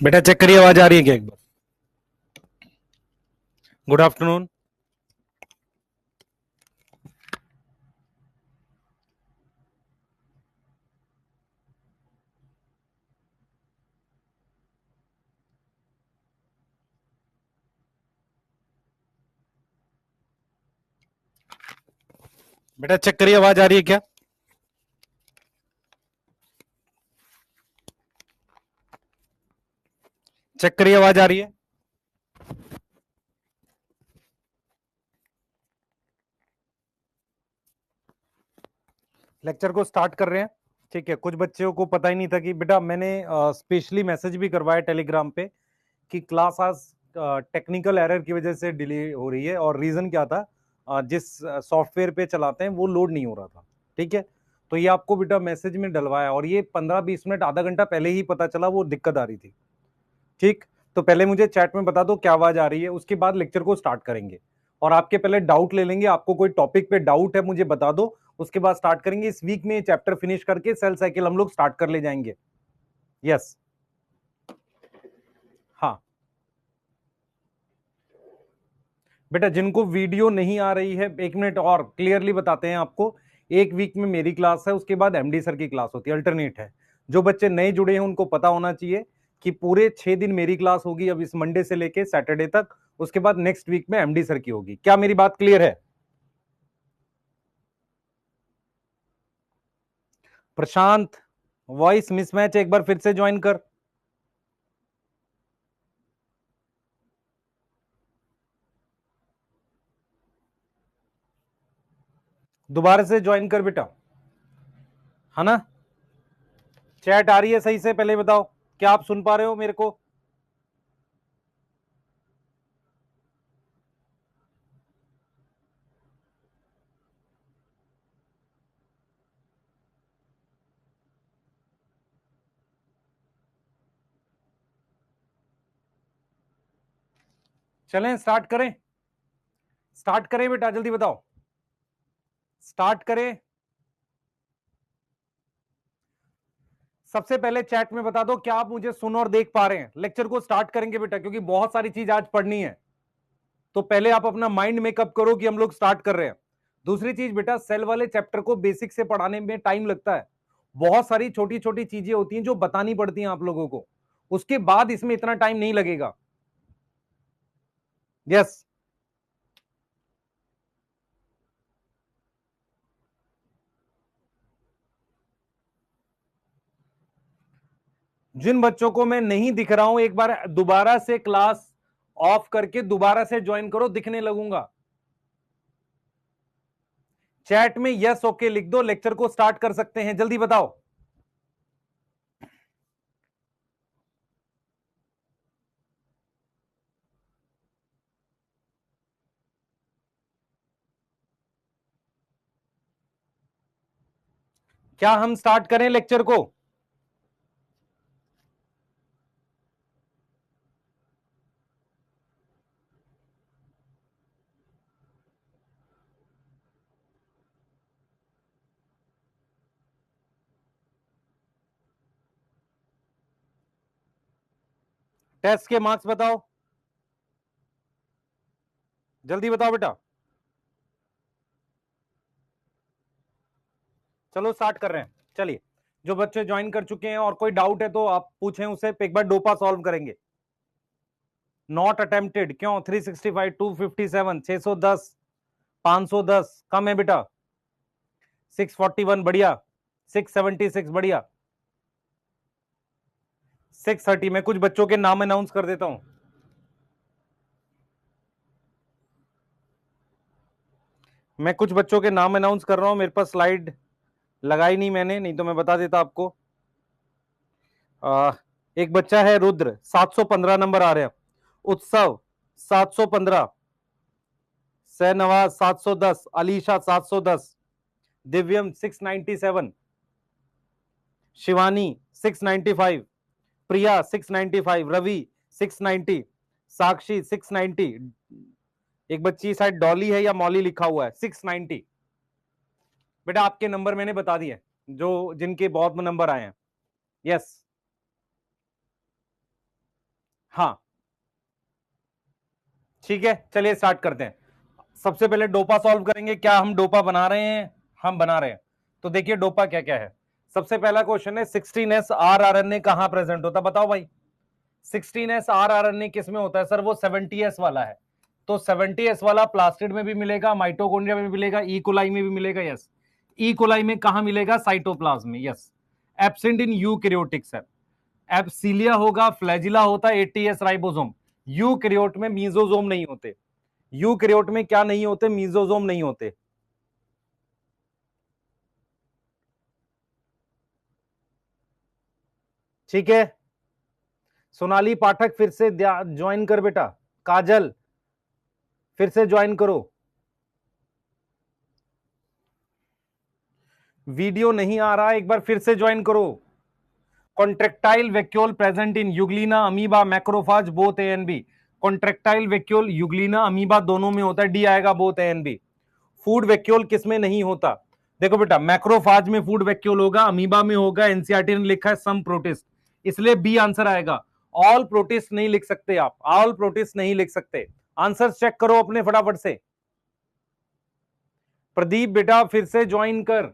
बेटा चेक करिए, आवाज आ रही है क्या एक बार? Good afternoon. बेटा चेक करिए, आवाज आ रही है क्या? चेक करिए, आवाज आ रही है? लेक्चर को स्टार्ट कर रहे हैं। ठीक है, कुछ बच्चों को पता ही नहीं था कि बेटा मैंने स्पेशली मैसेज भी करवाया टेलीग्राम पे कि क्लास आज टेक्निकल एरर की वजह से डिले हो रही है। और रीजन क्या था, जिस सॉफ्टवेयर पे चलाते हैं वो लोड नहीं हो रहा था। ठीक है, तो ये आपको बेटा मैसेज में डलवाया और ये 15-20 मिनट आधा घंटा पहले ही पता चला वो दिक्कत आ रही थी। ठीक, तो पहले मुझे चैट में बता दो क्या आवाज आ रही है, उसके बाद लेक्चर को स्टार्ट करेंगे। और आपके पहले डाउट ले लेंगे, आपको कोई टॉपिक पे डाउट है मुझे बता दो, उसके बाद स्टार्ट करेंगे। इस वीक में ये चैप्टर फिनिश करके सेल साइकिल हम लोग स्टार्ट कर ले जाएंगे। यस। हाँ बेटा, जिनको वीडियो नहीं आ रही है, 1 मिनट और क्लियरली बताते हैं आपको। एक वीक में मेरी क्लास है, उसके बाद एमडी सर की क्लास होती है, अल्टरनेट है। जो बच्चे नए जुड़े हैं उनको पता होना चाहिए कि पूरे 6 दिन मेरी क्लास होगी, अब इस मंडे से लेके सैटरडे तक। उसके बाद नेक्स्ट वीक में एमडी सर की होगी। क्या मेरी बात क्लियर है? प्रशांत, वॉइस मिसमैच, एक बार फिर से ज्वाइन कर। दोबारा से ज्वाइन कर बेटा, है ना? चैट आ रही है सही से? पहले बताओ, क्या आप सुन पा रहे हो मेरे को? चलें स्टार्ट करें? स्टार्ट करें बेटा, जल्दी बताओ। स्टार्ट करें? सबसे पहले चैट में बता दो क्या आप मुझे सुन और देख पा रहे हैं। लेक्चर को स्टार्ट करेंगे बेटा, क्योंकि बहुत सारी चीज आज पढ़नी है। तो पहले आप अपना माइंड मेकअप करो कि हम लोग स्टार्ट कर रहे हैं। दूसरी चीज बेटा, सेल वाले चैप्टर को बेसिक से पढ़ाने में टाइम लगता है। बहुत सारी छोटी छोटी चीजें होती हैं जो बतानी पड़ती हैं आप लोगों को, उसके बाद इसमें इतना टाइम नहीं लगेगा। यस। जिन बच्चों को मैं नहीं दिख रहा हूं, एक बार दोबारा से क्लास ऑफ करके दोबारा से ज्वाइन करो, दिखने लगूंगा। चैट में यस ओके लिख दो, लेक्चर को स्टार्ट कर सकते हैं, जल्दी बताओ। क्या हम स्टार्ट करें लेक्चर को? टेस्ट के मार्क्स बताओ, जल्दी बताओ बेटा। चलो स्टार्ट कर रहे हैं, चलिए। जो बच्चे ज्वाइन कर चुके हैं और कोई डाउट है तो आप पूछें उसे, एक बार डोपा सॉल्व करेंगे। नॉट अटेम्प्टेड क्यों? 365, 257, 610, 510 कम है बेटा। 641 बढ़िया, 676 बढ़िया, 630। मैं कुछ बच्चों के नाम अनाउंस कर देता हूं। मैं कुछ बच्चों के नाम अनाउंस कर रहा हूं, मेरे पास स्लाइड लगाई नहीं मैंने, नहीं तो मैं बता देता आपको। एक बच्चा है रुद्र, 715 नंबर आ रहे हैं। उत्सव 715, सहनवाज 710, अलीशा 710, दिव्यम 697, शिवानी 695, प्रिया 695, रवि 690, साक्षी 690। एक बच्ची शायद डॉली है या मॉली लिखा हुआ है, 690। बेटा आपके नंबर मैंने बता दिए, जो जिनके बहुत नंबर आए हैं। यस। हाँ ठीक है, चलिए स्टार्ट करते हैं। सबसे पहले डोपा सॉल्व करेंगे। क्या हम डोपा बना रहे हैं? हम बना रहे हैं। तो देखिए डोपा क्या क्या है। सबसे पहला क्वेश्चन है 16s rRNA कहां प्रेजेंट होता है? बताओ भाई। 16s rRNA किस में होता है सर? वो 70s वाला है। तो 70s वाला प्लास्टिड में भी मिलेगा, माइटोकॉन्ड्रिया में भी मिलेगा, ई कोलाई में भी मिलेगा। यस, ई कोलाई में कहां मिलेगा? साइटोप्लाज्म में। Yes, absent in eukaryotic cell. एब्सिलिया होगा, फ्लैजिला होता है, 80s राइबोसोम। यूकैरियोट में मीजोसोम नहीं होते। यूकैरियोट में क्या नहीं होते? मीजोसोम नहीं होते। ठीक है, सोनाली पाठक फिर से ज्वाइन कर बेटा। काजल फिर से ज्वाइन करो। वीडियो नहीं आ रहा है, एक बार फिर से ज्वाइन करो। Contractile vacuole present in euglena, amoeba, macrophage, both A and B. Contractile vacuole euglena, amoeba दोनों में होता है। डी आएगा, both A and B. Food vacuole किस में नहीं होता? देखो बेटा, मैक्रोफाज में फूड वैक्यूल होगा, अमीबा में होगा, एनसीईआरटी ने लिखा है सम प्रोटिस्ट, इसलिए बी आंसर आएगा। ऑल प्रोटिस्ट नहीं लिख सकते आप, ऑल प्रोटिस्ट नहीं लिख सकते। आंसर चेक करो अपने फटाफट से। प्रदीप बेटा फिर से ज्वाइन कर।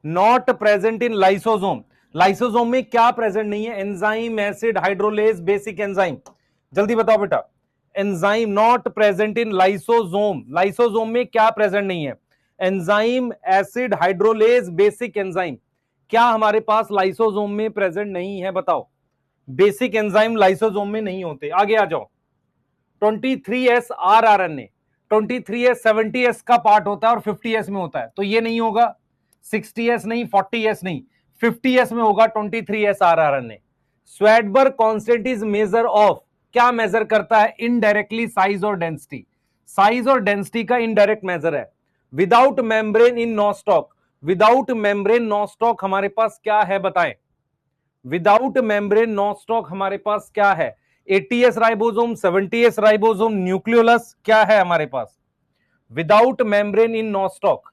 Not present in lysosome. Lysosome में क्या प्रेजेंट नहीं है? Enzyme, acid, hydrolase, basic enzyme. जल्दी बताओ बेटा। Enzyme not present in lysosome. Lysosome में क्या प्रेजेंट नहीं है? Enzyme, acid, hydrolase, basic enzyme. क्या हमारे पास लाइसोसोम में प्रेजेंट नहीं है? बताओ। बेसिक एंजाइम लाइसोसोम में नहीं होते। आगे आ जाओ। 23s rRNA, 23s 70s का पार्ट होता है और 50s में होता है, तो ये नहीं होगा। 60s नहीं, 40s नहीं, 50s में होगा 23s rRNA। Svedberg constant is measure of, क्या मेजर करता है? इनडायरेक्टली साइज और डेंसिटी। साइज और डेंसिटी का इनडायरेक्ट मेजर है। Without membrane in nostoc. Without membrane nostoc हमारे पास क्या है? बताएं। विदाउट मेम्ब्रेन नॉस्टॉक हमारे पास क्या है? 80s ribosome, 70s ribosome, nucleolus, क्या है हमारे पास? Without membrane in Nostoc.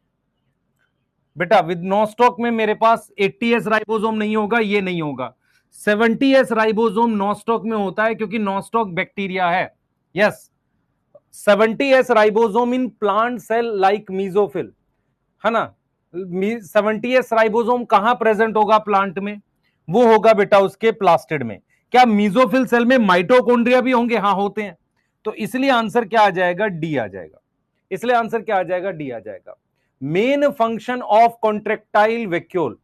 बेटा विद नॉस्टॉक में मेरे पास 80s राइबोसोम नहीं होगा, ये नहीं होगा। 70s राइबोसोम नॉस्टॉक में होता है क्योंकि नॉस्टॉक बैक्टीरिया है। Yes, 70s ribosome in plant cell like mesophyll, है ना। 70s राइबोसोम कहां प्रेजेंट होगा प्लांट में? वो होगा बेटा उसके प्लास्टिड में। क्या मीजोफिल सेल में माइटोकॉन्ड्रिया भी होंगे? हाँ होते हैं। तो इसलिए आंसर क्या आ जाएगा? डी आ जाएगा। इसलिए आंसर क्या आ जाएगा? डी आ जाएगा। Main function of contractile vacuole,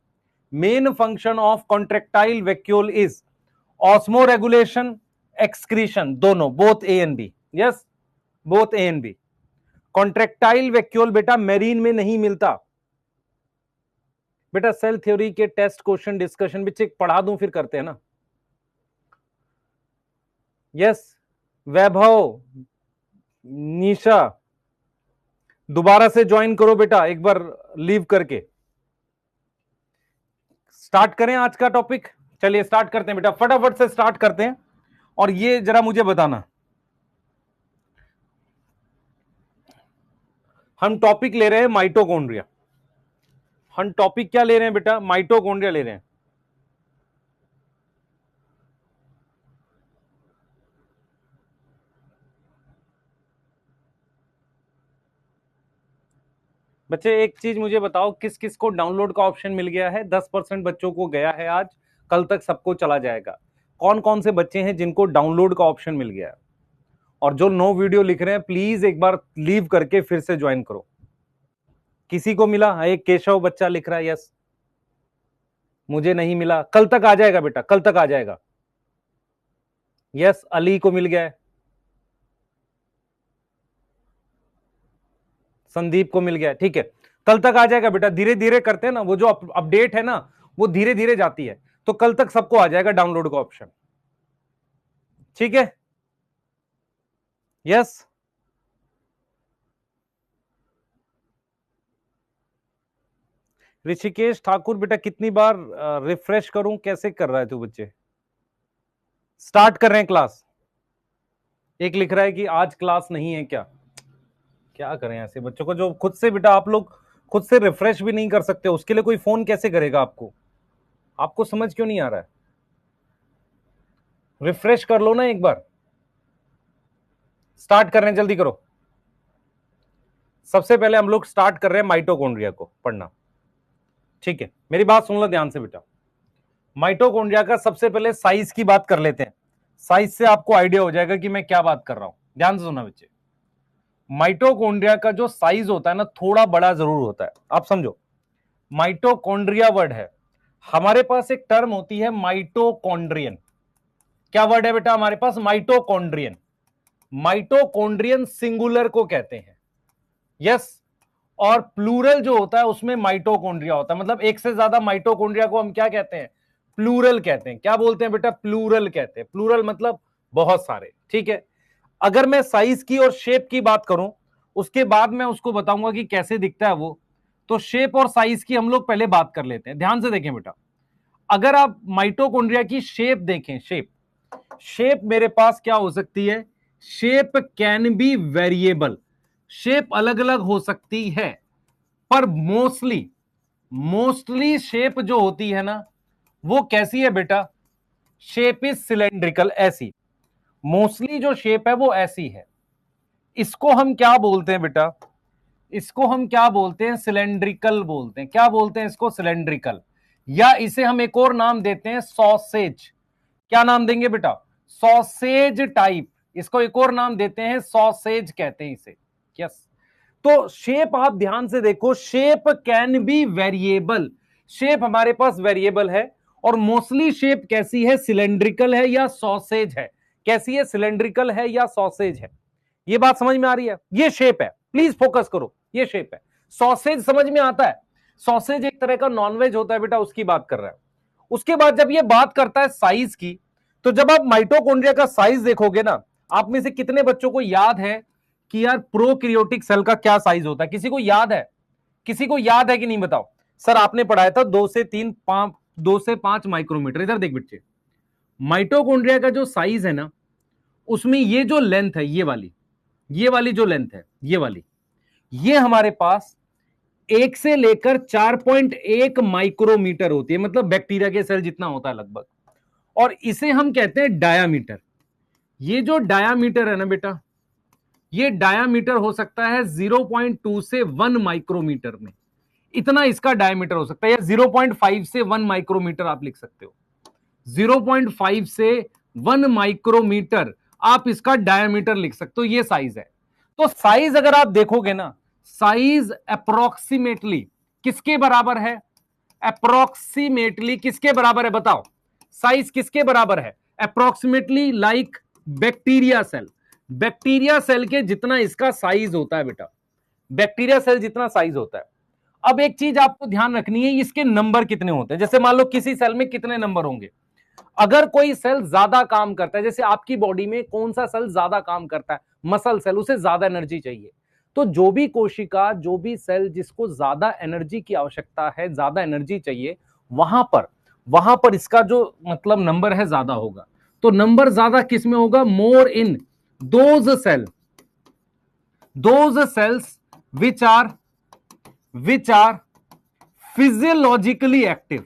main function of contractile vacuole is osmoregulation, excretion, दोनों, both A and B. Yes, both A and B. Contractile vacuole बेटा मेरीन में नहीं मिलता। बेटा सेल थ्योरी के टेस्ट क्वेश्चन डिस्कशन भी check पढ़ा दूं फिर करते हैं ना। यस, वैभव, निशा दोबारा से ज्वाइन करो बेटा, एक बार लीव करके। स्टार्ट करें आज का टॉपिक। चलिए स्टार्ट करते हैं बेटा, फटाफट से स्टार्ट करते हैं। और ये जरा मुझे बताना, हम टॉपिक ले रहे हैं माइटोकॉन्ड्रिया। हम टॉपिक क्या ले रहे हैं बेटा? माइटोकॉन्ड्रिया ले रहे हैं। बच्चे एक चीज मुझे बताओ, किस किस को डाउनलोड का ऑप्शन मिल गया है? 10% बच्चों को गया है आज, कल तक सबको चला जाएगा। कौन कौन से बच्चे हैं जिनको डाउनलोड का ऑप्शन मिल गया है? और जो नो वीडियो लिख रहे हैं प्लीज एक बार लीव करके फिर से ज्वाइन करो। किसी को मिला? एक केशव बच्चा लिख रहा है यस। मुझे नहीं मिला, कल तक आ जाएगा बेटा, कल तक आ जाएगा। यस, अली को मिल गया है, संदीप को मिल गया है, ठीक है। कल तक आ जाएगा बेटा, धीरे धीरे करते हैं ना, वो जो अपडेट है ना वो धीरे धीरे जाती है, तो कल तक सबको आ जाएगा डाउनलोड का ऑप्शन। ठीक है, यस। ऋषिकेश ठाकुर बेटा कितनी बार रिफ्रेश करूं? कैसे कर रहा है तू? बच्चे स्टार्ट कर रहे हैं क्लास। एक लिख रहा है कि आज क्लास नहीं है क्या? क्या करें ऐसे बच्चों को जो खुद से बेटा, आप लोग खुद से रिफ्रेश भी नहीं कर सकते, उसके लिए कोई फोन कैसे करेगा आपको? आपको समझ क्यों नहीं आ रहा है? रिफ्रेश कर लो ना एक बार। स्टार्ट कर रहे हैं, जल्दी करो। सबसे पहले हम लोग स्टार्ट कर रहे हैं माइटोकॉन्ड्रिया को पढ़ना, ठीक है? मेरी बात सुन लो ध्यान से बेटा। माइटोकॉन्ड्रिया का सबसे पहले साइज की बात कर लेते हैं। साइज से आपको आइडिया हो जाएगा कि मैं क्या बात कर रहा हूं। ध्यान से सुनना बच्चे, माइटोकॉन्ड्रिया का जो साइज होता है ना, थोड़ा बड़ा जरूर होता है। आप समझो, माइटोकॉन्ड्रिया वर्ड है, हमारे पास एक टर्म होती है माइटोकॉन्ड्रियन। क्या वर्ड है बेटा हमारे पास? माइटोकॉन्ड्रियन। माइटोकॉन्ड्रियन सिंगुलर को कहते हैं, यस। और प्लूरल जो होता है उसमें माइटोकॉन्ड्रिया होता है, मतलब एक से ज्यादा माइटोकॉन्ड्रिया को हम क्या कहते हैं? प्लूरल कहते हैं। क्या बोलते हैं बेटा? प्लूरल कहते हैं। प्लूरल मतलब बहुत सारे, ठीक है? अगर मैं साइज की और शेप की बात करूं, उसके बाद मैं उसको बताऊंगा कि कैसे दिखता है वो। तो शेप और साइज की हम लोग पहले बात कर लेते हैं। ध्यान से देखें बेटा, अगर आप माइटोकॉन्ड्रिया की शेप देखें, शेप मेरे पास क्या हो सकती है? Shape can be variable. Shape अलग अलग हो सकती है, पर मोस्टली शेप जो होती है ना, वो कैसी है बेटा? शेप इज सिलेंड्रिकल, ऐसी। मोस्टली जो शेप है वो ऐसी है। इसको हम क्या बोलते हैं बेटा? इसको हम क्या बोलते हैं? सिलेंड्रिकल बोलते हैं। क्या बोलते हैं इसको? सिलेंड्रिकल। या इसे हम एक और नाम देते हैं, सॉसेज। क्या नाम देंगे बेटा? Sausage type. इसको एक और नाम देते हैं, सॉसेज कहते हैं इसे, यस। तो शेप आप ध्यान से देखो, shape can be variable. Shape हमारे पास वेरिएबल है, और मोस्टली शेप कैसी है? सिलेंड्रिकल है या सॉसेज है। कैसी है? सिलेंड्रिकल है या सॉसेज है। ये बात समझ में आ रही है? ये शेप है, प्लीज फोकस करो, ये शेप है। सॉसेज समझ में आता है? सॉसेज एक तरह का नॉनवेज होता है बेटा, उसकी बात कर रहा है। उसके बाद जब ये बात करता है साइज की, तो जब आप माइटोकॉन्ड्रिया का साइज देखोगे ना, आप में से कितने बच्चों को याद है कि यार प्रोकैरियोटिक सेल का क्या साइज होता है? किसी को याद है? किसी को याद है कि नहीं? बताओ। सर आपने पढ़ाया था 2 से 5 माइक्रोमीटर। इधर देख बच्चे, माइटोकॉन्ड्रिया का जो साइज है ना, उसमें ये जो लेंथ है, ये वाली जो लेंथ है, ये हमारे पास 1 से लेकर 4.1 माइक्रोमीटर होती है, मतलब बैक्टीरिया के सेल जितना होता है लगभग। और इसे हम कहते हैं डायामीटर। ये जो डायामीटर है ना बेटा, ये डायामीटर हो सकता है 0.2 से 1 माइक्रोमीटर में। इतना इसका डायामीटर हो सकता है, या 0.5 से 1 माइक्रोमीटर आप लिख सकते हो। 0.5 से 1 माइक्रोमीटर आप इसका डायामीटर लिख सकते हो। ये साइज है। तो साइज अगर आप देखोगे ना, साइज अप्रोक्सीमेटली किसके बराबर है? अप्रोक्सीमेटली किसके बराबर है? बताओ, साइज किसके बराबर है? Approximately like bacteria cell. Bacteria cell के जितना इसका साइज होता है बेटा, बैक्टीरिया सेल जितना साइज होता है। अब एक चीज आपको ध्यान रखनी है, इसके नंबर कितने होते हैं। जैसे मान लो किसी सेल में कितने नंबर होंगे। अगर कोई सेल ज्यादा काम करता है, जैसे आपकी बॉडी में कौन सा सेल ज्यादा काम करता है? मसल सेल, उसे ज्यादा एनर्जी चाहिए। तो जो भी कोशिका, जो भी सेल जिसको ज्यादा एनर्जी की आवश्यकता है, ज्यादा एनर्जी चाहिए, वहां पर इसका जो मतलब नंबर है ज्यादा होगा। तो नंबर ज्यादा किस में होगा? More in those cells which are physiologically active.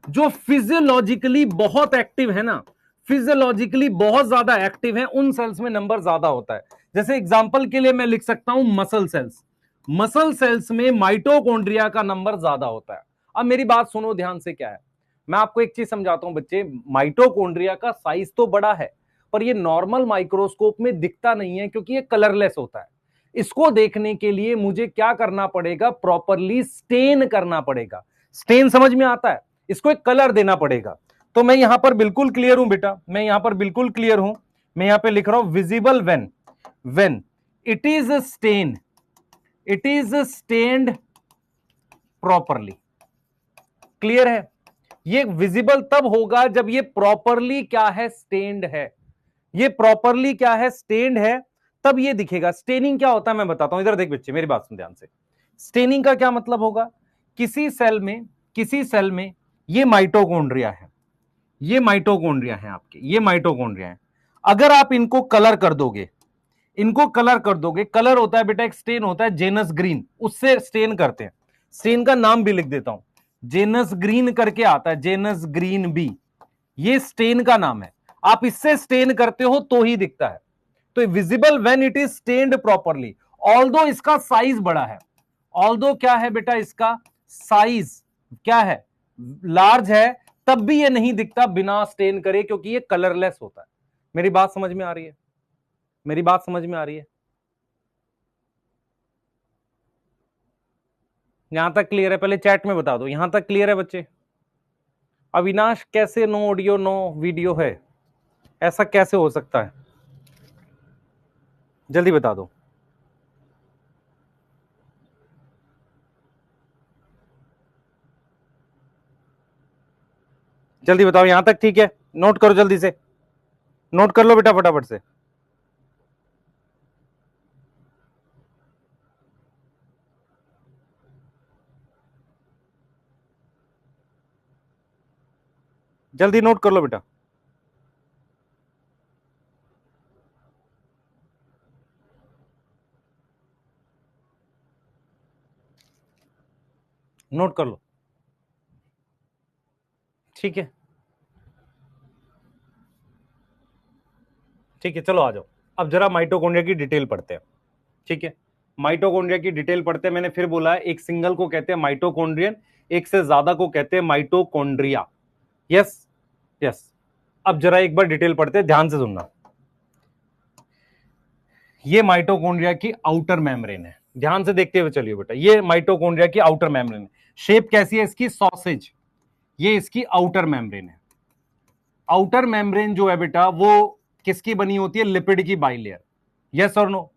जो फिजियोलॉजिकली बहुत एक्टिव है ना, फिजियोलॉजिकली बहुत ज्यादा एक्टिव है, उन सेल्स में नंबर ज्यादा होता है। जैसे एग्जांपल के लिए मैं लिख सकता हूं मसल सेल्स। मसल सेल्स में माइटोकॉन्ड्रिया का नंबर ज्यादा होता है। अब मेरी बात सुनो ध्यान से, क्या है, मैं आपको एक चीज समझाता हूं बच्चे। माइटोकॉन्ड्रिया का साइज तो बड़ा है, पर ये नॉर्मल माइक्रोस्कोप में दिखता नहीं है, क्योंकि ये कलरलेस होता है। इसको देखने के लिए मुझे क्या करना पड़ेगा? प्रॉपरली स्टेन करना पड़ेगा। स्टेन समझ में आता है? इसको एक कलर देना पड़ेगा। तो मैं यहां पर बिल्कुल क्लियर हूं बेटा, मैं यहां पर बिल्कुल क्लियर हूं। मैं यहां पे लिख रहा हूं visible when it is stained properly. Clear है? ये विजिबल तब होगा जब ये प्रॉपरली क्या है? स्टेन्ड है। ये प्रॉपरली क्या है? स्टेन्ड है, तब ये दिखेगा। स्टेनिंग क्या होता है मैं बताता हूं। इधर देख बच्चे, मेरी बात सुन ध्यान से। स्टेनिंग का क्या मतलब होगा? किसी सेल में ये माइटोकॉन्ड्रिया है, ये माइटोकॉन्ड्रिया है आपके, ये माइटोकॉन्ड्रिया है। अगर आप इनको कलर कर दोगे, कलर होता है बेटा, एक स्टेन होता है जेनस ग्रीन, उससे स्टेन करते हैं। स्टेन का नाम भी लिख देता हूं, जेनस ग्रीन करके आता है, जेनस ग्रीन बी, ये स्टेन का नाम है। आप इससे स्टेन करते हो तो ही दिखता है। तो visible when it is stained properly. Although इसका साइज बड़ा है, ऑल्दो क्या है बेटा, इसका साइज क्या है, लार्ज है, तब भी ये नहीं दिखता बिना स्टेन करे, क्योंकि ये कलरलेस होता है। मेरी बात समझ में आ रही है? मेरी बात समझ में आ रही है? यहां तक क्लियर है? पहले चैट में बता दो यहां तक क्लियर है बच्चे। अविनाश कैसे नो ऑडियो नो वीडियो है, ऐसा कैसे हो सकता है? जल्दी बता दो। जल्दी बताओ, यहां तक ठीक है? नोट करो, जल्दी से नोट कर लो बेटा, फटाफट से। जल्दी नोट कर लो बेटा। नोट कर लो, ठीक है? ठीक है, चलो आ जाओ। अब जरा माइटोकॉन्ड्रिया की डिटेल पढ़ते हैं, ठीक है? माइटोकॉन्ड्रिया की डिटेल पढ़ते हैं। मैंने फिर बोला है, एक सिंगल को कहते हैं माइटोकॉन्ड्रियन, एक से ज्यादा को कहते हैं माइटोकॉन्ड्रिया। Yes yes. अब जरा एक बार डिटेल पढ़ते हैं, ध्यान से सुनना। ये माइटोकॉन्ड्रिया की आउटर मेम्ब्रेन है, ध्यान से देखते हुए चलिए बेटा। ये माइटोकॉन्ड्रिया की आउटर मेम्ब्रेन है। शेप कैसी है इसकी? सॉसेज। ये इसकी आउटर मेम्ब्रेन है। आउटर मेम्ब्रेन जो है बेटा, वो किसकी बनी होती है? लिपिड की बाइलेयर। यस और नो?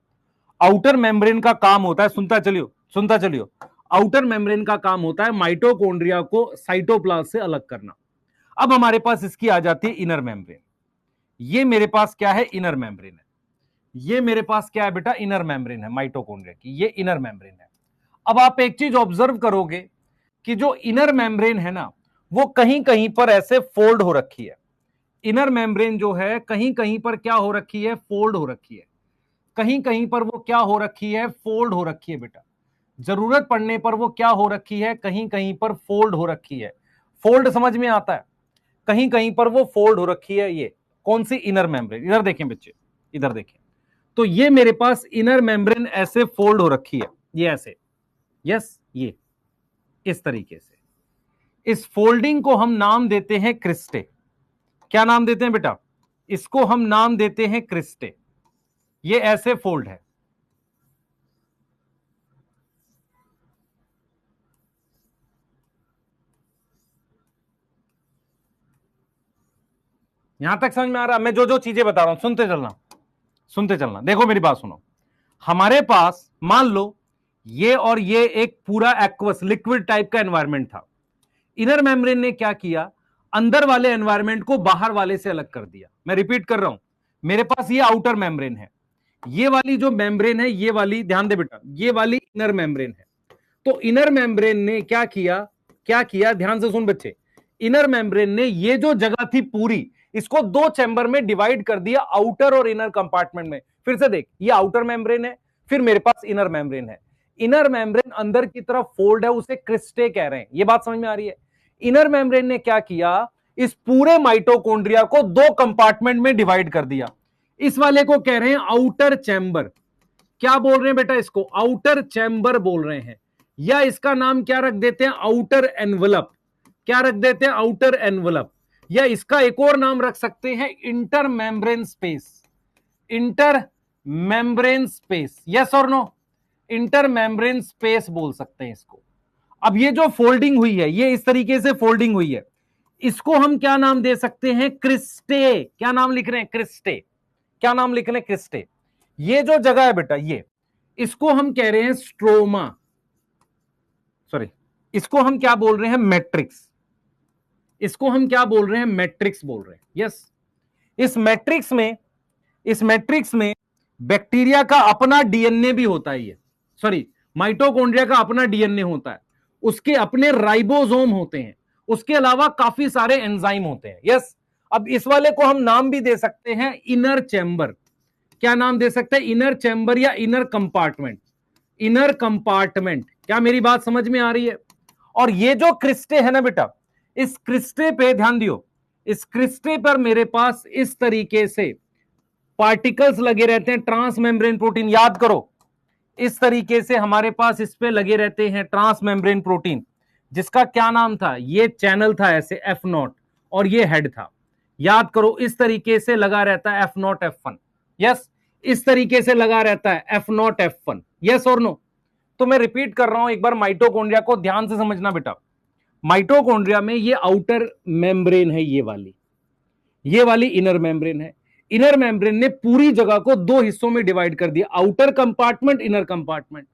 आउटर मेम्ब्रेन का काम होता है, सुनता चलियो सुनता चलियो, आउटर मेम्ब्रेन का काम होता है माइटोकॉन्ड्रिया को साइटोप्लाज्म से अलग करना। अब हमारे पास इसकी आ जाती है इनर मेम्ब्रेन। ये मेरे पास क्या है? इनर मेम्ब्रेन है। ये मेरे पास क्या है बेटा? इनर मेम्ब्रेन है माइटोकॉन्ड्रिया की, ये इनर मेम्ब्रेन है। अब आप एक चीज ऑब्जर्व करोगे कि जो इनर मेम्ब्रेन है ना, वो कहीं कहीं पर ऐसे फोल्ड हो रखी है। इनर मेम्ब्रेन जो है कहीं कहीं पर क्या हो रखी है? फोल्ड हो रखी है। कहीं कहीं पर वो क्या हो रखी है? फोल्ड हो रखी है बेटा। जरूरत पड़ने पर वो क्या हो रखी है? कहीं कहीं पर फोल्ड हो रखी है। फोल्ड समझ में आता है? कहीं कहीं पर वो फोल्ड हो रखी है। ये कौन सी? Inner membrane. इधर देखें बच्चे, इधर देखें। तो ये मेरे पास इनर मेम्ब्रेन ऐसे फोल्ड हो रखी है, ये ऐसे। यस, ये इस तरीके से। इस फोल्डिंग को हम नाम देते हैं क्रिस्टे। क्या नाम देते हैं बेटा? इसको हम नाम देते हैं क्रिस्टे। ये ऐसे फोल्ड है। यहां तक समझ में आ रहा? मैं जो जो चीजें बता रहा हूं सुनते चलना, सुनते चलना। देखो मेरी बात सुनो। हमारे पास मान लो ये और ये एक पूरा एक्वस लिक्विड टाइप का एनवायरमेंट था। इनर मेम्ब्रेन ने क्या किया? अंदर वाले एनवायरमेंट को बाहर वाले से अलग कर दिया। मैं रिपीट कर रहा हूं, मेरे पास ये आउटर मेम्ब्रेन है, ये वाली जो मेम्ब्रेन है, ये वाली, ध्यान दे बेटा, ये वाली इनर मेम्ब्रेन है। तो इनर मेम्ब्रेन ने क्या किया? क्या किया? ध्यान से सुन बच्चे। इनर मेम्ब्रेन ने ये जो जगह थी पूरी, इसको दो चैम्बर में डिवाइड कर दिया, आउटर और इनर कंपार्टमेंट में। फिर से देख, ये आउटर मेम्ब्रेन है, फिर मेरे पास इनर मेम्ब्रेन है। इनर मेम्ब्रेन अंदर की तरफ फोल्ड है, उसे क्रिस्टे कह रहे हैं। ये बात समझ में आ रही है? इनर मेम्ब्रेन ने क्या किया? इस पूरे माइटोकॉन्ड्रिया को दो कंपार्टमेंट में डिवाइड कर दिया। इस वाले को कह रहे हैं आउटर चैम्बर। क्या बोल रहे हैं बेटा? इसको आउटर चैम्बर बोल रहे हैं, या इसका नाम क्या रख देते हैं? Outer envelope. क्या रख देते हैं? Outer envelope. या इसका एक और नाम रख सकते हैं, inter membrane space. Inter membrane space, yes और नो? इंटर मेम्ब्रेन स्पेस बोल सकते हैं इसको। अब ये जो फोल्डिंग हुई है, ये इस तरीके से फोल्डिंग हुई है, इसको हम क्या नाम दे सकते हैं? क्रिस्टे। क्या नाम लिख रहे हैं? क्रिस्टे। क्या नाम लिख रहे हैं? क्रिस्टे। ये जो जगह है बेटा, ये, इसको हम कह रहे हैं स्ट्रोमा, सॉरी, इसको हम क्या बोल रहे हैं? मैट्रिक्स। इसको हम क्या बोल रहे हैं? मैट्रिक्स बोल रहे हैं। यस। इस मैट्रिक्स में, इस मैट्रिक्स में बैक्टीरिया का अपना डीएनए भी होता है। ये, सॉरी, माइटोकॉन्ड्रिया का अपना डीएनए होता है, उसके अपने राइबोसोम होते हैं, उसके अलावा काफी सारे एंजाइम होते हैं। यस। अब इस वाले को हम नाम भी दे सकते हैं इनर चैम्बर। क्या नाम दे सकते हैं? इनर चैम्बर या इनर कंपार्टमेंट। Inner compartment. क्या मेरी बात समझ में आ रही है? और ये जो क्रिस्टे है ना बेटा, इस क्रिस्टे पे ध्यान दियो। इस क्रिस्टे पर मेरे पास इस तरीके से पार्टिकल्स लगे रहते हैं ट्रांस मेम्ब्रेन प्रोटीन, याद करो इस तरीके से हमारे पास इस पे लगे रहते हैं ट्रांस मेम्ब्रेन प्रोटीन, जिसका क्या नाम था, ये चैनल था ऐसे F0 और ये हेड था। याद करो इस तरीके से लगा रहता है F0 F1, यस, इस तरीके से लगा रहता है F0 F1, यस और नो। तो मैं रिपीट कर रहा हूं एक बार, माइटोकॉन्ड्रिया को ध्यान से समझना बेटा। माइटोकॉन्ड्रिया में ये आउटर मेम्ब्रेन है, ये वाली इनर मेम्ब्रेन है। इनर मेम्ब्रेन ने पूरी जगह को दो हिस्सों में डिवाइड कर दिया, outer compartment, inner compartment.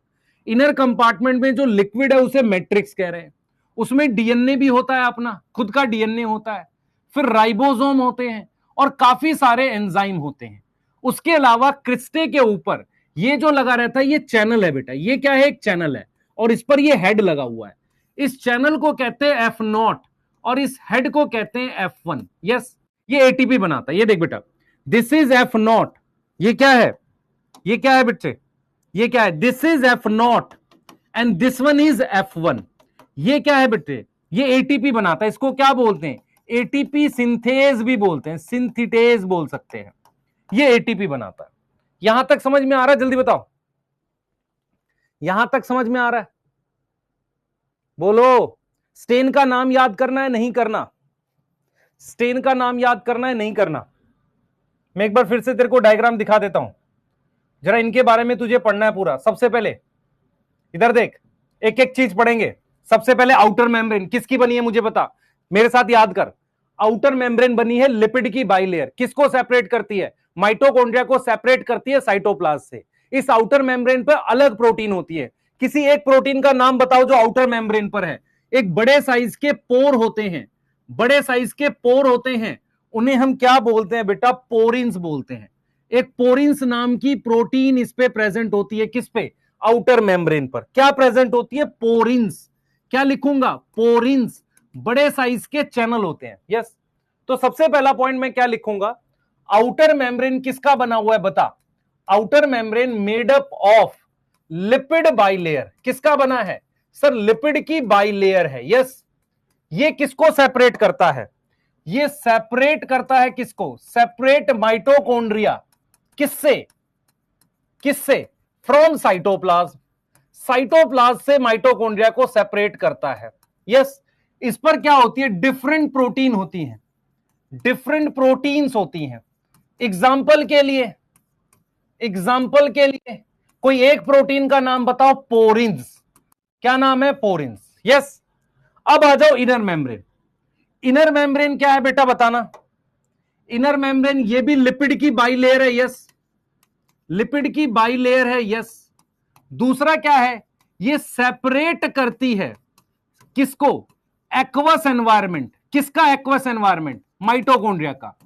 Inner compartment में जो लिक्विड है उसे मैट्रिक्स कह रहे हैं, उसमें डीएनए भी होता है, अपना खुद का डीएनए होता है, फिर राइबोसोम होते हैं और काफी सारे एंजाइम होते हैं। उसके अलावा क्रिस्टे के ऊपर ये जो लगा रहता है ये चैनल है बेटा, ये क्या है, एक चैनल है और इस पर ये हेड लगा हुआ है। इस चैनल को कहते हैं F0 और इस हेड को कहते हैं F1, यस। ये एटीपी बनाता है, ये देख बेटा, दिस इज F0, ये क्या है, ये क्या है बच्चे, ये क्या है, this is F0 and this one is F1। ये क्या है बेटे, ये एटीपी बनाता है, इसको क्या बोलते हैं, एटीपी सिंथेज भी बोलते हैं, सिंथिटेज बोल सकते हैं। ये एटीपी बनाता है। यहां तक समझ में आ रहा है, जल्दी बताओ, यहां तक समझ में आ रहा है, बोलो। स्टेन का नाम याद करना है नहीं करना, स्टेन का नाम याद करना है नहीं करना। मैं एक बार फिर से तेरे को डायग्राम दिखा देता हूं, जरा इनके बारे में तुझे पढ़ना है पूरा। सबसे पहले इधर देख, एक एक चीज पढ़ेंगे। सबसे पहले आउटर मेम्ब्रेन किसकी बनी है मुझे बता, मेरे साथ याद कर। आउटर मेम्ब्रेन बनी है लिपिड की बाइलेयर, किसको सेपरेट करती है, माइटोकॉन्ड्रिया को सेपरेट करती है साइटोप्लाज्म से। इस आउटर मेम्ब्रेन पर अलग प्रोटीन होती है, किसी एक प्रोटीन का नाम बताओ जो आउटर मेम्ब्रेन पर है। एक बड़े साइज के पोर होते हैं, बड़े साइज के पोर होते हैं, उन्हें हम क्या बोलते हैं बेटा, पोरिन्स बोलते हैं। एक पोरिन्स नाम की प्रोटीन इस पे प्रेजेंट होती है, किस पे, आउटर मेम्ब्रेन पर। क्या प्रेजेंट होती है, पोरिन्स। क्या लिखूंगा, पोरिन्स, बड़े साइज के चैनल होते हैं, यस। तो सबसे पहला पॉइंट मैं क्या लिखूंगा, आउटर मेम्ब्रेन किसका बना हुआ है बता, outer membrane made up of lipid bilayer, किसका बना है सर, लिपिड की बाइलेयर है, यस। ये किसको सेपरेट करता है, ये सेपरेट करता है किसको, सेपरेट माइटोकॉन्ड्रिया, किससे, किससे, फ्रॉम साइटोप्लाज्म, साइटोप्लाज्म से माइटोकॉन्ड्रिया को सेपरेट करता है, यस। इस पर क्या होती है, डिफरेंट प्रोटीन होती हैं, डिफरेंट प्रोटीन्स होती हैं। एग्जाम्पल के लिए, एग्जाम्पल के लिए कोई एक प्रोटीन का नाम बताओ, पोरिन्स, क्या नाम है, पोरिन्स, यस। अब आ जाओ इनर मेम्ब्रेन। इनर मेम्ब्रेन क्या है बेटा बताना, इनर मेम्ब्रेन ये भी लिपिड की बाइलेयर है, यस, लिपिड की बाइलेयर है, यस। दूसरा क्या है, ये सेपरेट करती है किसको, एक्वस एनवायरमेंट, किसका एक्वस एनवायरमेंट, माइटोकॉन्ड्रिया का।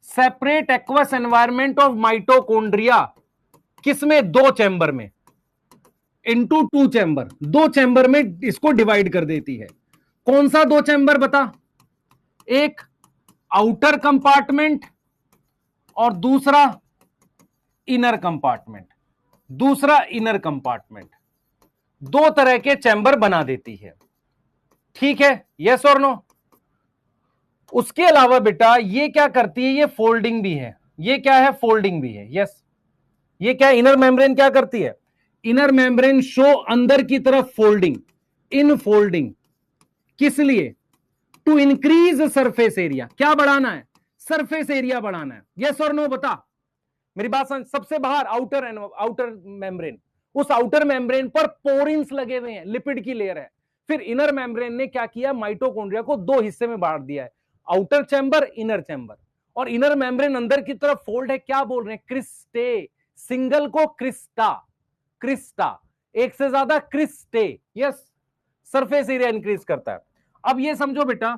Separate aqueous environment of mitochondria, किसमें, दो चैम्बर में, इनटू टू चैम्बर, दो चैम्बर में इसको डिवाइड कर देती है। कौन सा दो चैम्बर बता, एक आउटर कंपार्टमेंट और दूसरा इनर कंपार्टमेंट, दूसरा इनर कंपार्टमेंट, दो तरह के चैम्बर बना देती है, ठीक है, यस और नो। उसके अलावा बेटा ये क्या करती है, ये फोल्डिंग भी है, ये क्या है, फोल्डिंग भी है, यस। ये क्या, इनर मेम्ब्रेन क्या करती है, इनर मेम्ब्रेन शो अंदर की तरफ फोल्डिंग, इन फोल्डिंग, किस लिए, टू इंक्रीज सरफेस एरिया, क्या बढ़ाना है, सरफेस एरिया बढ़ाना है, यस और नो बता, मेरी बात समझ। सबसे बाहर आउटर आउटर मेम्ब्रेन, उस आउटर मेम्ब्रेन पर पोरिन्स लगे हुए हैं, लिपिड की लेयर है। फिर इनर मेम्ब्रेन ने क्या किया, माइटोकॉन्ड्रिया को दो हिस्से में बांट दिया है, आउटर चैम्बर, इनर चैम्बर। और इनर मेम्ब्रेन अंदर की तरफ फोल्ड है, क्या बोल रहे हैं, क्रिस्टे, सिंगल को क्रिस्टा, क्रिस्टा, एक से ज्यादा cristae, yes. Surface area increase करता है। अब ये समझो बेटा,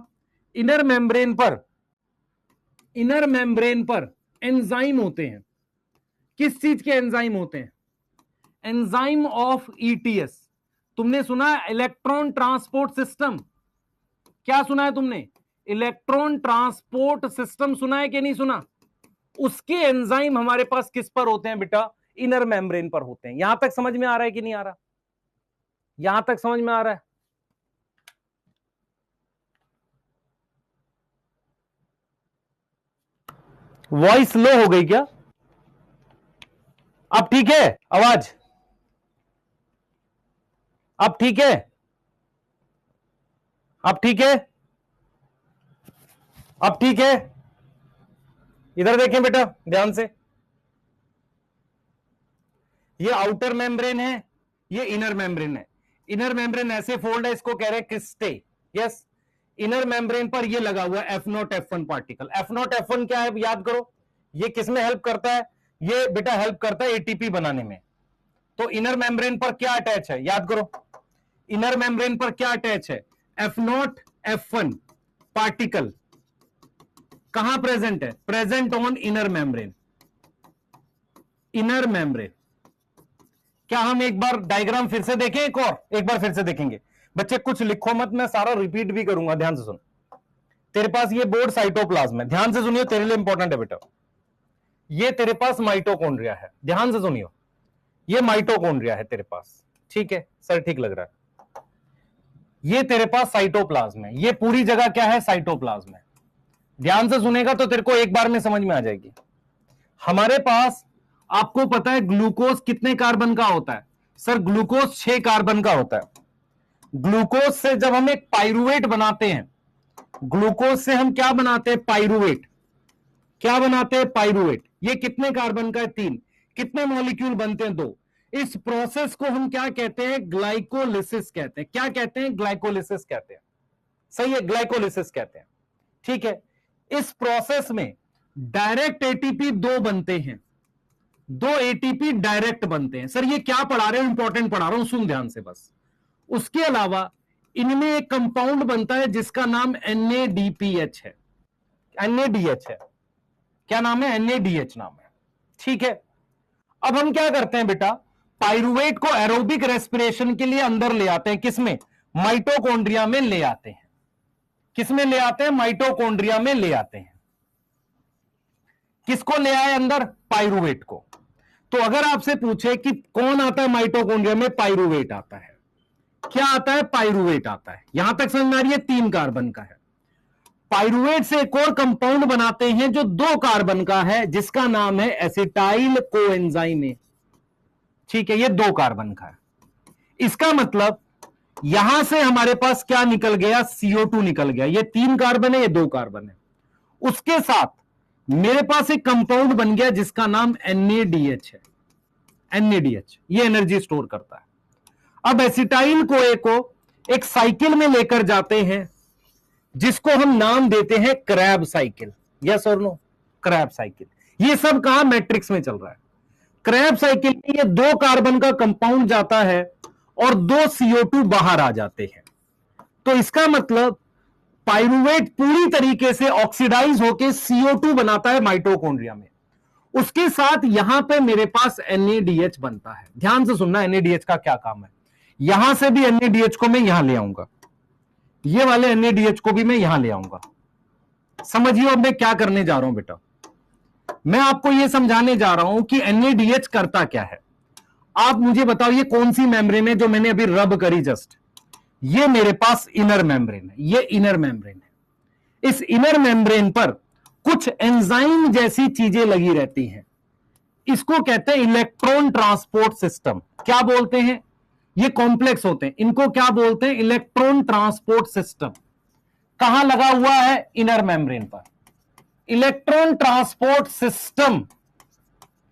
इनर मेम्ब्रेन पर, इनर मेम्ब्रेन पर एंजाइम होते हैं, किस चीज के एंजाइम होते हैं, एंजाइम ऑफ ईटीएस। तुमने सुना है इलेक्ट्रॉन ट्रांसपोर्ट सिस्टम, क्या सुना है तुमने, इलेक्ट्रॉन ट्रांसपोर्ट सिस्टम सुना है कि नहीं सुना। उसके एंजाइम हमारे पास किस पर होते हैं बेटा, इनर मेम्ब्रेन पर होते हैं। यहां तक समझ में आ रहा है कि नहीं आ रहा, यहां तक समझ में आ रहा है। वॉइस लो हो गई क्या, अब ठीक है आवाज? अब ठीक है? अब ठीक है? अब ठीक है? इधर देखें बेटा ध्यान से, ये आउटर मेम्ब्रेन है, ये इनर मेम्ब्रेन है। इनर मेम्ब्रेन ऐसे फोल्ड है, इसको कह रहे हैं क्रिस्टे। यस, इनर मेम्ब्रेन पर ये लगा हुआ है F0F1 पार्टिकल। F0F1 क्या है याद करो, ये किसमें हेल्प करता है? ये बेटा हेल्प करता है एटीपी बनाने में। तो इनर मेम्ब्रेन पर क्या अटैच है याद करो, इनर मेम्ब्रेन पर क्या अटैच है? F0F1 पार्टिकल कहां प्रेजेंट है? Present on inner membrane. Inner membrane. क्या हम एक बार डायग्राम फिर से देखें? एक बार फिर से देखेंगे बच्चे, कुछ लिखो मत, मैं सारा रिपीट भी करूंगा, ध्यान से सुन। तेरे पास ये बोर्ड साइटोप्लाज्म है, ध्यान से सुनियो, तेरे लिए इंपॉर्टेंट है बेटा। ये तेरे पास माइटोकॉन्ड्रिया है, ध्यान से सुनियो, ये माइटोकॉन्ड्रिया है तेरे पास, ठीक है सर, ठीक लग रहा है। ये तेरे पास साइटोप्लाज्म है, ये पूरी जगह क्या है? साइटोप्लाज्म है। ध्यान से सुनेगा तो तेरे को एक बार में समझ में आ जाएगी। हमारे पास, आपको पता है ग्लूकोज कितने कार्बन का होता है? सर ग्लूकोज 6 कार्बन का होता है। ग्लूकोज से जब हम एक पाइरुवेट बनाते हैं, ग्लूकोज से हम क्या बनाते हैं? पाइरुवेट। क्या बनाते हैं? पाइरुवेट। ये कितने कार्बन का है? 3। कितने मॉलिक्यूल बनते हैं? 2। इस प्रोसेस को हम क्या कहते हैं? ग्लाइकोलिसिस कहते हैं। क्या कहते हैं? ग्लाइकोलिसिस कहते हैं। सही है, ग्लाइकोलिसिस कहते हैं, ठीक है। इस प्रोसेस में डायरेक्ट एटीपी 2 बनते हैं, 2 एटीपी डायरेक्ट बनते हैं। सर ये क्या पढ़ा रहे हो? इंपॉर्टेंट पढ़ा रहा हूं, सुन ध्यान से बस। उसके अलावा इनमें एक कंपाउंड बनता है जिसका नाम NADPH है। NADH है, क्या नाम है? NADH नाम है, ठीक है। अब हम क्या करते हैं बेटा? पाइरुवेट को एरोबिक रेस्पिरेशन के लिए अंदर ले आते हैं, किसमें? माइटोकॉन्ड्रिया में ले आते हैं। किसमें ले आते हैं? माइटोकॉन्ड्रिया में ले आते हैं। किसको ले आए अंदर? पाइरुवेट को। तो अगर आपसे पूछे कि कौन आता है माइटोकॉन्ड्रिया में? पाइरुवेट आता है। क्या आता है? पाइरुवेट आता है। यहां तक समझ में आ रही है? 3 कार्बन का है। पाइरुवेट से एक और कंपाउंड बनाते हैं जो 2 कार्बन का है, जिसका नाम है एसिटाइल कोएंजाइम। ठीक है, ये 2 कार्बन का है। इसका मतलब यहां से हमारे पास क्या निकल गया? CO2 निकल गया। ये 3 कार्बन है, ये 2 कार्बन है। उसके साथ मेरे पास एक कंपाउंड बन गया जिसका नाम NADH है। NADH ये एनर्जी स्टोर करता है। अब एसिटाइल कोए को एक साइकिल में लेकर जाते हैं जिसको हम नाम देते हैं क्रैब साइकिल। यस और नो? Krebs cycle. ये सब कहां? मैट्रिक्स में चल रहा है। क्रैब साइकिल में ये 2 कार्बन का कंपाउंड जाता है और 2 CO2 बाहर आ जाते हैं। तो इसका मतलब पाइरुवेट पूरी तरीके से ऑक्सीडाइज होकर CO2 बनाता है माइटोकॉन्ड्रिया में। उसके साथ यहां पे मेरे पास NADH बनता है। ध्यान से सुनना, NADH का क्या काम है। यहां से भी NADH को मैं यहां ले आऊंगा, ये वाले NADH को भी मैं यहां ले आऊंगा। समझिए अब मैं क्या करने जा रहा हूं बेटा। मैं आपको यह समझाने जा रहा हूं कि NADH करता क्या है। आप मुझे बताओ ये कौन सी मेम्ब्रेन है जो मैंने अभी रब करी जस्ट? ये मेरे पास इनर मेम्ब्रेन है, ये इनर मेम्ब्रेन है। इस इनर मेम्ब्रेन पर कुछ एंजाइम जैसी चीजें लगी रहती हैं, इसको कहते हैं इलेक्ट्रॉन ट्रांसपोर्ट सिस्टम। क्या बोलते हैं? ये कॉम्प्लेक्स होते हैं, इनको क्या बोलते हैं? Electron transport system. कहां लगा हुआ है? इनर मेम्ब्रेन पर। इलेक्ट्रॉन ट्रांसपोर्ट सिस्टम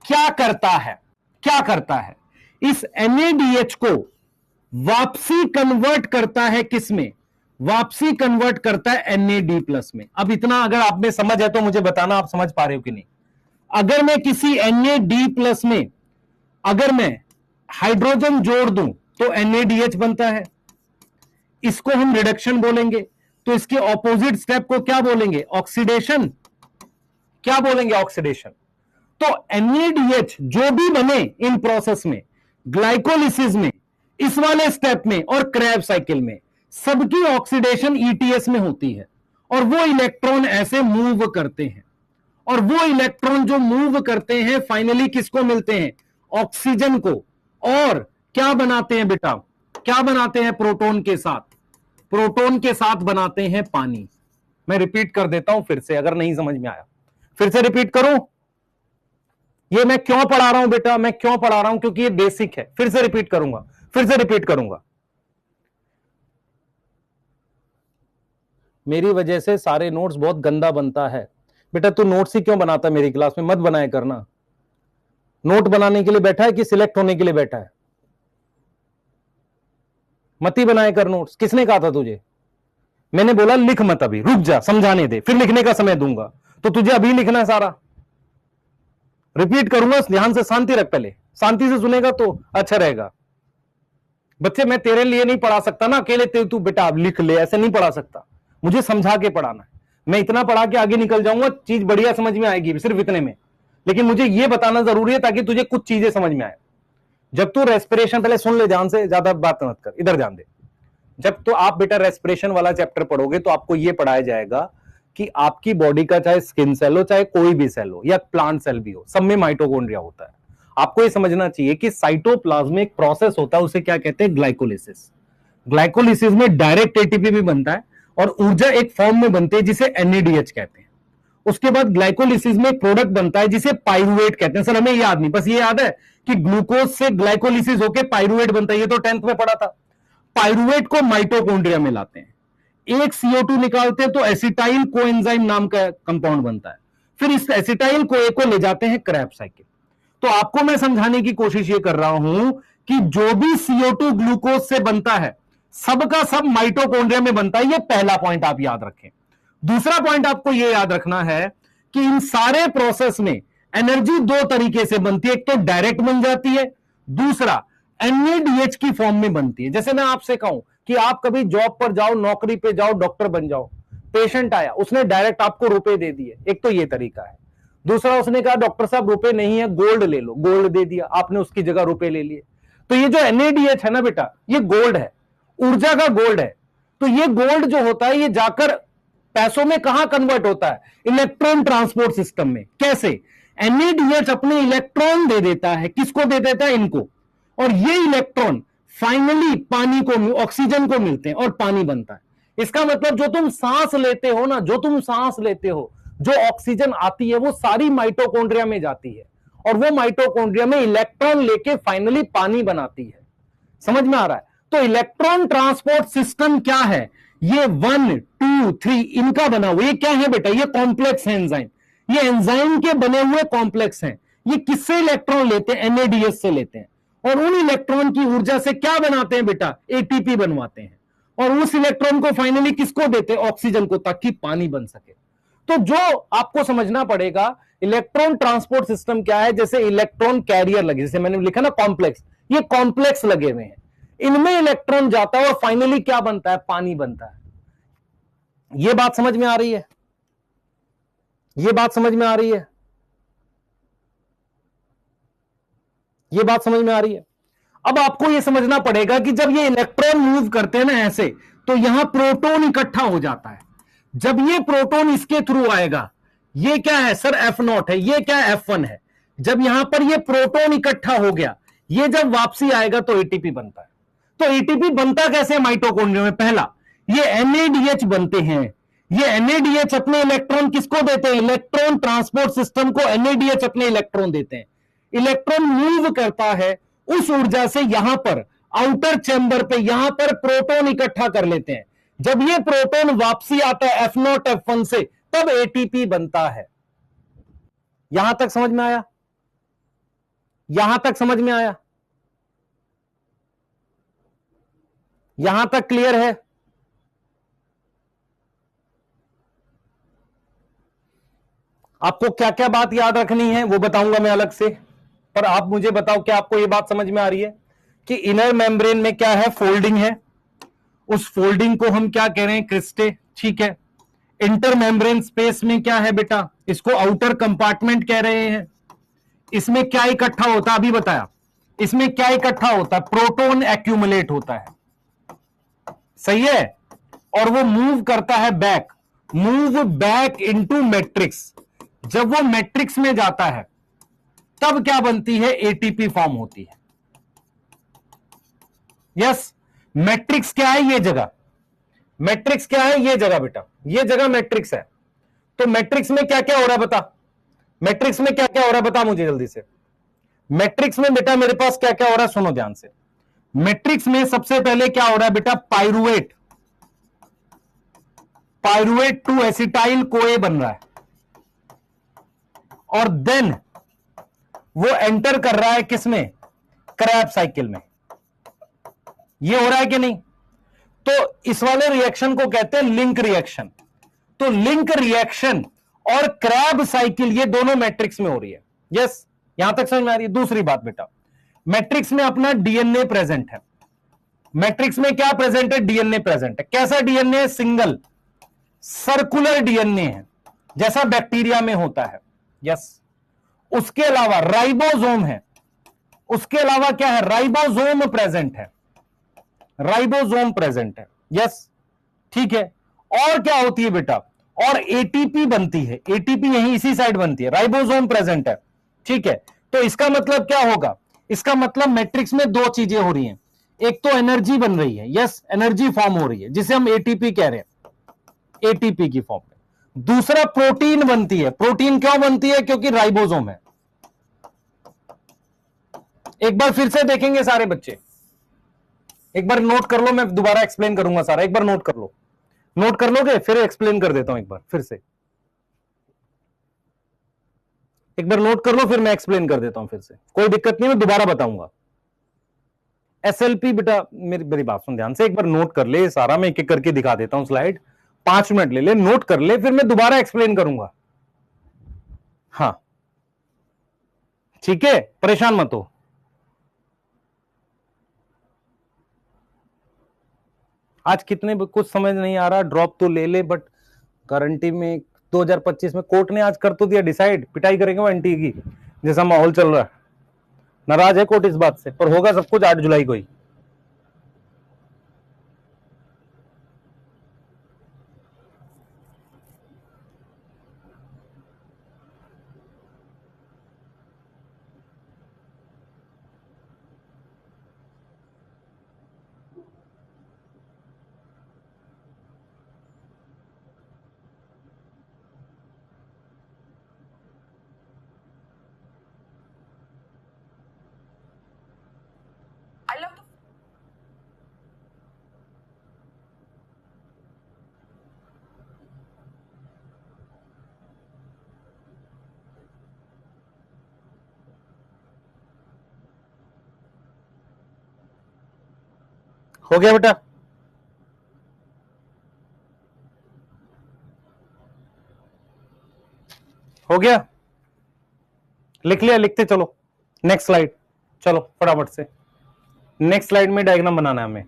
क्या करता है? क्या करता है? इस NADH को वापसी कन्वर्ट करता है किसमें? वापसी कन्वर्ट करता है NAD+ में। अब इतना अगर आप में समझ है तो मुझे बताना आप समझ पा रहे हो कि नहीं। अगर मैं किसी NAD+ में अगर मैं हाइड्रोजन जोड़ दूं तो NADH बनता है, इसको हम रिडक्शन बोलेंगे। तो इसके ऑपोजिट स्टेप को क्या बोलेंगे? ऑक्सीडेशन। क्या बोलेंगे? ऑक्सीडेशन। तो NADH जो भी बने इन प्रोसेस में, ग्लाइकोलिसिस में, इस वाले स्टेप में और क्रैब साइकिल में, सबकी ऑक्सीडेशन ETS में होती है और वो इलेक्ट्रॉन ऐसे मूव करते हैं। और वो इलेक्ट्रॉन जो मूव करते हैं फाइनली किसको मिलते हैं? ऑक्सीजन को। और क्या बनाते हैं बेटा? क्या बनाते हैं? प्रोटॉन के साथ। प्रोटॉन के साथ बनाते हैं पानी। मैं रिपीट कर देता हूं फिर से, अगर नहीं समझ में आया फिर से रिपीट करूं। ये मैं क्यों पढ़ा रहा हूं बेटा, मैं क्यों पढ़ा रहा हूं, क्योंकि ये बेसिक है। फिर से रिपीट करूंगा, मेरी वजह से सारे नोट्स बहुत गंदा बनता है। बेटा तू नोट्स ही क्यों बनाता है मेरी क्लास में, मत बनाया करना। नोट बनाने के लिए बैठा है कि सिलेक्ट होने के लिए बैठा है? मत ही बनाया कर नोट्स। किसने कहा था तुझे? मैंने बोला लिख मत, अभी रुक जा, समझाने दे, फिर लिखने का समय दूंगा। तो तुझे अभी लिखना है सारा। रिपीट करूंगा, ध्यान से, शांति रख, पहले शांति से सुनेगा तो अच्छा रहेगा। बच्चे मैं तेरे लिए नहीं पढ़ा सकता ना अकेले, तू बेटा अब लिख ले, ऐसे नहीं पढ़ा सकता। मुझे समझा के पढ़ाना है। मैं इतना पढ़ा के आगे निकल जाऊंगा, चीज बढ़िया समझ में आएगी सिर्फ इतने में, लेकिन मुझे यह बताना जरूरी है ताकि तुझे कुछ चीजें समझ में आए। जब तू रेस्पिरेशन, पहले सुन ले ध्यान से, ज्यादा बात मत कर, इधर ध्यान दे। जब तो आप बेटा रेस्पिरेशन वाला चैप्टर पढ़ोगे तो आपको यह पढ़ाया जाएगा कि आपकी बॉडी का चाहे स्किन सेल हो, चाहे कोई भी सेल हो या प्लांट सेल भी हो, सब में माइटोकॉन्ड्रिया होता है। आपको यह समझना चाहिए कि साइटोप्लाज्म में एक प्रोसेस होता है, उसे क्या कहते हैं, ग्लाइकोलिसिस। ग्लाइकोलिसिस में डायरेक्ट एटीपी भी बनता है और ऊर्जा एक फॉर्म में बनती है जिसे एनएडीएच कहते हैं। उसके बाद ग्लाइकोलिसिस में प्रोडक्ट बनता है जिसे पाइरुवेट कहते हैं। सर हमें याद नहीं, बस ये याद है कि ग्लूकोज से ग्लाइकोलिसिस होकर पाइरुवेट बनता है, ये तो 10th में पढ़ा था। पाइरुवेट को माइटोकॉन्ड्रिया में लाते हैं, एक CO2 निकालते हैं तो एसिटाइल कोएंजाइम नाम का कंपाउंड बनता है। फिर इस एसिटाइल कोए को ले जाते हैं क्रेब्स साइकिल। तो आपको मैं समझाने की कोशिश ये कर रहा हूं कि जो भी CO2 ग्लूकोज से बनता है, सबका सब माइटोकॉन्ड्रिया में बनता है। ये पहला पॉइंट आप याद रखें। दूसरा पॉइंट आपको यह याद रखना है कि इन सारे प्रोसेस में एनर्जी दो तरीके से बनती है, एक तो डायरेक्ट बन जाती है, दूसरा NADH की फॉर्म में बनती है। जैसे मैं आपसे कहूं कि आप कभी जॉब पर जाओ, नौकरी पे जाओ, डॉक्टर बन जाओ, पेशेंट आया, उसने डायरेक्ट आपको रुपए दे दिए, एक तो ये तरीका है। दूसरा उसने कहा डॉक्टर साहब रुपए नहीं है, गोल्ड ले लो, गोल्ड दे दिया, आपने उसकी जगह रुपए ले लिए। तो ये जो NADH है ना बेटा, ये गोल्ड है, ऊर्जा का गोल्ड है। तो ये गोल्ड जो होता है ये जाकर पैसों में कहां कन्वर्ट होता है, इलेक्ट्रॉन ट्रांसपोर्ट सिस्टम में। कैसे? NADH अपने इलेक्ट्रॉन दे देता है, किसको दे देता है, इनको, और ये इलेक्ट्रॉन फाइनली पानी को, ऑक्सीजन को मिलते हैं और पानी बनता है। इसका मतलब जो तुम सांस लेते हो ना, जो तुम सांस लेते हो, जो ऑक्सीजन आती है वो सारी माइटोकॉन्ड्रिया में जाती है और वो माइटोकॉन्ड्रिया में इलेक्ट्रॉन लेके फाइनली पानी बनाती है। समझ में आ रहा है? तो इलेक्ट्रॉन ट्रांसपोर्ट सिस्टम क्या है, ये 1, 2, 3 इनका बना हुआ। ये क्या है बेटा, ये कॉम्प्लेक्स है एंजाइम, ये एंजाइम के बने हुए कॉम्प्लेक्स हैं। ये किससे इलेक्ट्रॉन लेते हैं, NADH से लेते हैं, और उन इलेक्ट्रॉन की ऊर्जा से क्या बनाते हैं बेटा, ATP बनवाते हैं, और उस इलेक्ट्रॉन को फाइनली किसको देते हैं, ऑक्सीजन को, ताकि पानी बन सके। तो जो आपको समझना पड़ेगा, इलेक्ट्रॉन ट्रांसपोर्ट सिस्टम क्या है, जैसे इलेक्ट्रॉन कैरियर लगे, जैसे मैंने लिखा ना कॉम्प्लेक्स, ये कॉम्प्लेक्स लगे हुए हैं, इनमें इलेक्ट्रॉन जाता है और फाइनली क्या बनता है, पानी बनता है। यह बात समझ में आ रही है? यह बात समझ में आ रही है? यह बात समझ में आ रही है? अब आपको यह समझना पड़ेगा कि जब ये इलेक्ट्रॉन मूव करते हैं ना ऐसे, तो यहां प्रोटॉन इकट्ठा हो जाता है। जब ये प्रोटॉन इसके थ्रू आएगा, ये क्या है सर, F0 है, ये क्या है, F1 है। जब यहां पर ये प्रोटॉन इकट्ठा हो गया, ये जब वापसी आएगा तो ATP बनता है। तो ATP बनता कैसे माइटोकॉन्ड्रिया में? पहला, ये NADH बनते हैं। ये NADH अपने इलेक्ट्रॉन किसको देते हैं, इलेक्ट्रॉन ट्रांसपोर्ट सिस्टम को NADH अपने इलेक्ट्रॉन देते हैं। इलेक्ट्रॉन मूव करता है, उस ऊर्जा से यहां पर आउटर चैम्बर पे यहां पर प्रोटॉन इकट्ठा कर लेते हैं। जब ये प्रोटॉन वापसी आता है F0, F1 से, तब ATP बनता है। यहां तक समझ में आया? यहां तक समझ में आया? यहां तक क्लियर है? आपको क्या क्या बात याद रखनी है वो बताऊंगा मैं अलग से, पर आप मुझे बताओ कि आपको यह बात समझ में आ रही है कि इनर मेम्ब्रेन में क्या है, फोल्डिंग है, उस फोल्डिंग को हम क्या कह रहे हैं, क्रिस्टे, ठीक है। इंटर मेम्ब्रेन स्पेस में क्या है बेटा, इसको आउटर कंपार्टमेंट कह रहे हैं। इसमें क्या इकट्ठा होता है, अभी बताया, इसमें क्या इकट्ठा होता है, प्रोटॉन एक्यूमुलेट होता है, सही है, और वो मूव करता है back, move back into matrix. जब वो मैट्रिक्स में जाता है तब क्या बनती है, ATP फॉर्म होती है। यस, मैट्रिक्स क्या है, ये जगह, मैट्रिक्स क्या है, ये जगह बेटा, ये जगह मैट्रिक्स है। तो मैट्रिक्स में क्या क्या हो रहा है बता, मैट्रिक्स में क्या क्या हो रहा है बता मुझे जल्दी से। मैट्रिक्स में बेटा मेरे पास क्या क्या हो रहा है, सुनो ध्यान से। मैट्रिक्स में सबसे पहले क्या हो रहा है बेटा, pyruvate, pyruvate to acetyl CoA बन रहा है, और देन वो एंटर कर रहा है किसमें, क्रैब्स साइकिल में। ये हो रहा है कि नहीं? तो इस वाले रिएक्शन को कहते हैं लिंक रिएक्शन। तो लिंक रिएक्शन और क्रैब साइकिल ये दोनों मैट्रिक्स में हो रही है। यस, यहां तक समझ में आ रही है? दूसरी बात बेटा, मैट्रिक्स में अपना डीएनए प्रेजेंट है। मैट्रिक्स में क्या प्रेजेंट है, डीएनए प्रेजेंट है। कैसा डीएनए, सिंगल सर्कुलर डीएनए है, जैसा बैक्टीरिया में होता है। यस, उसके अलावा राइबोसोम है, उसके अलावा क्या है, राइबोसोम प्रेजेंट है, राइबोसोम प्रेजेंट है। यस, ठीक है। और क्या होती है बेटा, और एटीपी बनती है, एटीपी यहीं इसी साइड बनती है, राइबोसोम प्रेजेंट है। ठीक है, तो इसका मतलब क्या होगा, इसका मतलब मैट्रिक्स में दो चीजें हो रही हैं। एक तो एनर्जी बन रही है, यस एनर्जी फॉर्म हो रही है जिसे हम एटीपी कह रहे हैं, एटीपी की फॉर्म में। दूसरा प्रोटीन बनती है। प्रोटीन क्यों बनती है, क्योंकि राइबोसोम है। एक बार फिर से देखेंगे सारे बच्चे, एक बार नोट कर लो, मैं दोबारा एक्सप्लेन करूंगा सारा, एक बार नोट कर लो। नोट कर लोगे, फिर एक्सप्लेन कर देता हूं एक बार फिर से। एक बार नोट कर लो, फिर मैं एक्सप्लेन कर देता हूं फिर से, कोई दिक्कत नहीं, मैं दोबारा बताऊंगा। एसएलपी बेटा, मेरी मेरी बात सुन ध्यान से, एक बार नोट कर ले सारा, मैं एक एक करके दिखा देता हूं स्लाइड। 5 मिनट ले ले, नोट कर ले, फिर मैं दोबारा एक्सप्लेन करूंगा। हाँ ठीक है, परेशान मत हो। आज कितने कुछ समझ नहीं आ रहा, ड्रॉप तो ले ले, बट गारंटी में 2025 में कोर्ट ने आज कर तो दिया डिसाइड, पिटाई करेंगे वो एंटी की, जैसा माहौल चल रहा है। नाराज है कोर्ट इस बात से, पर होगा सब कुछ 8 जुलाई को ही। हो गया बेटा, हो गया, लिख लिया, लिखते चलो। नेक्स्ट स्लाइड, चलो फटाफट से। नेक्स्ट स्लाइड में डायग्राम बनाना है हमें।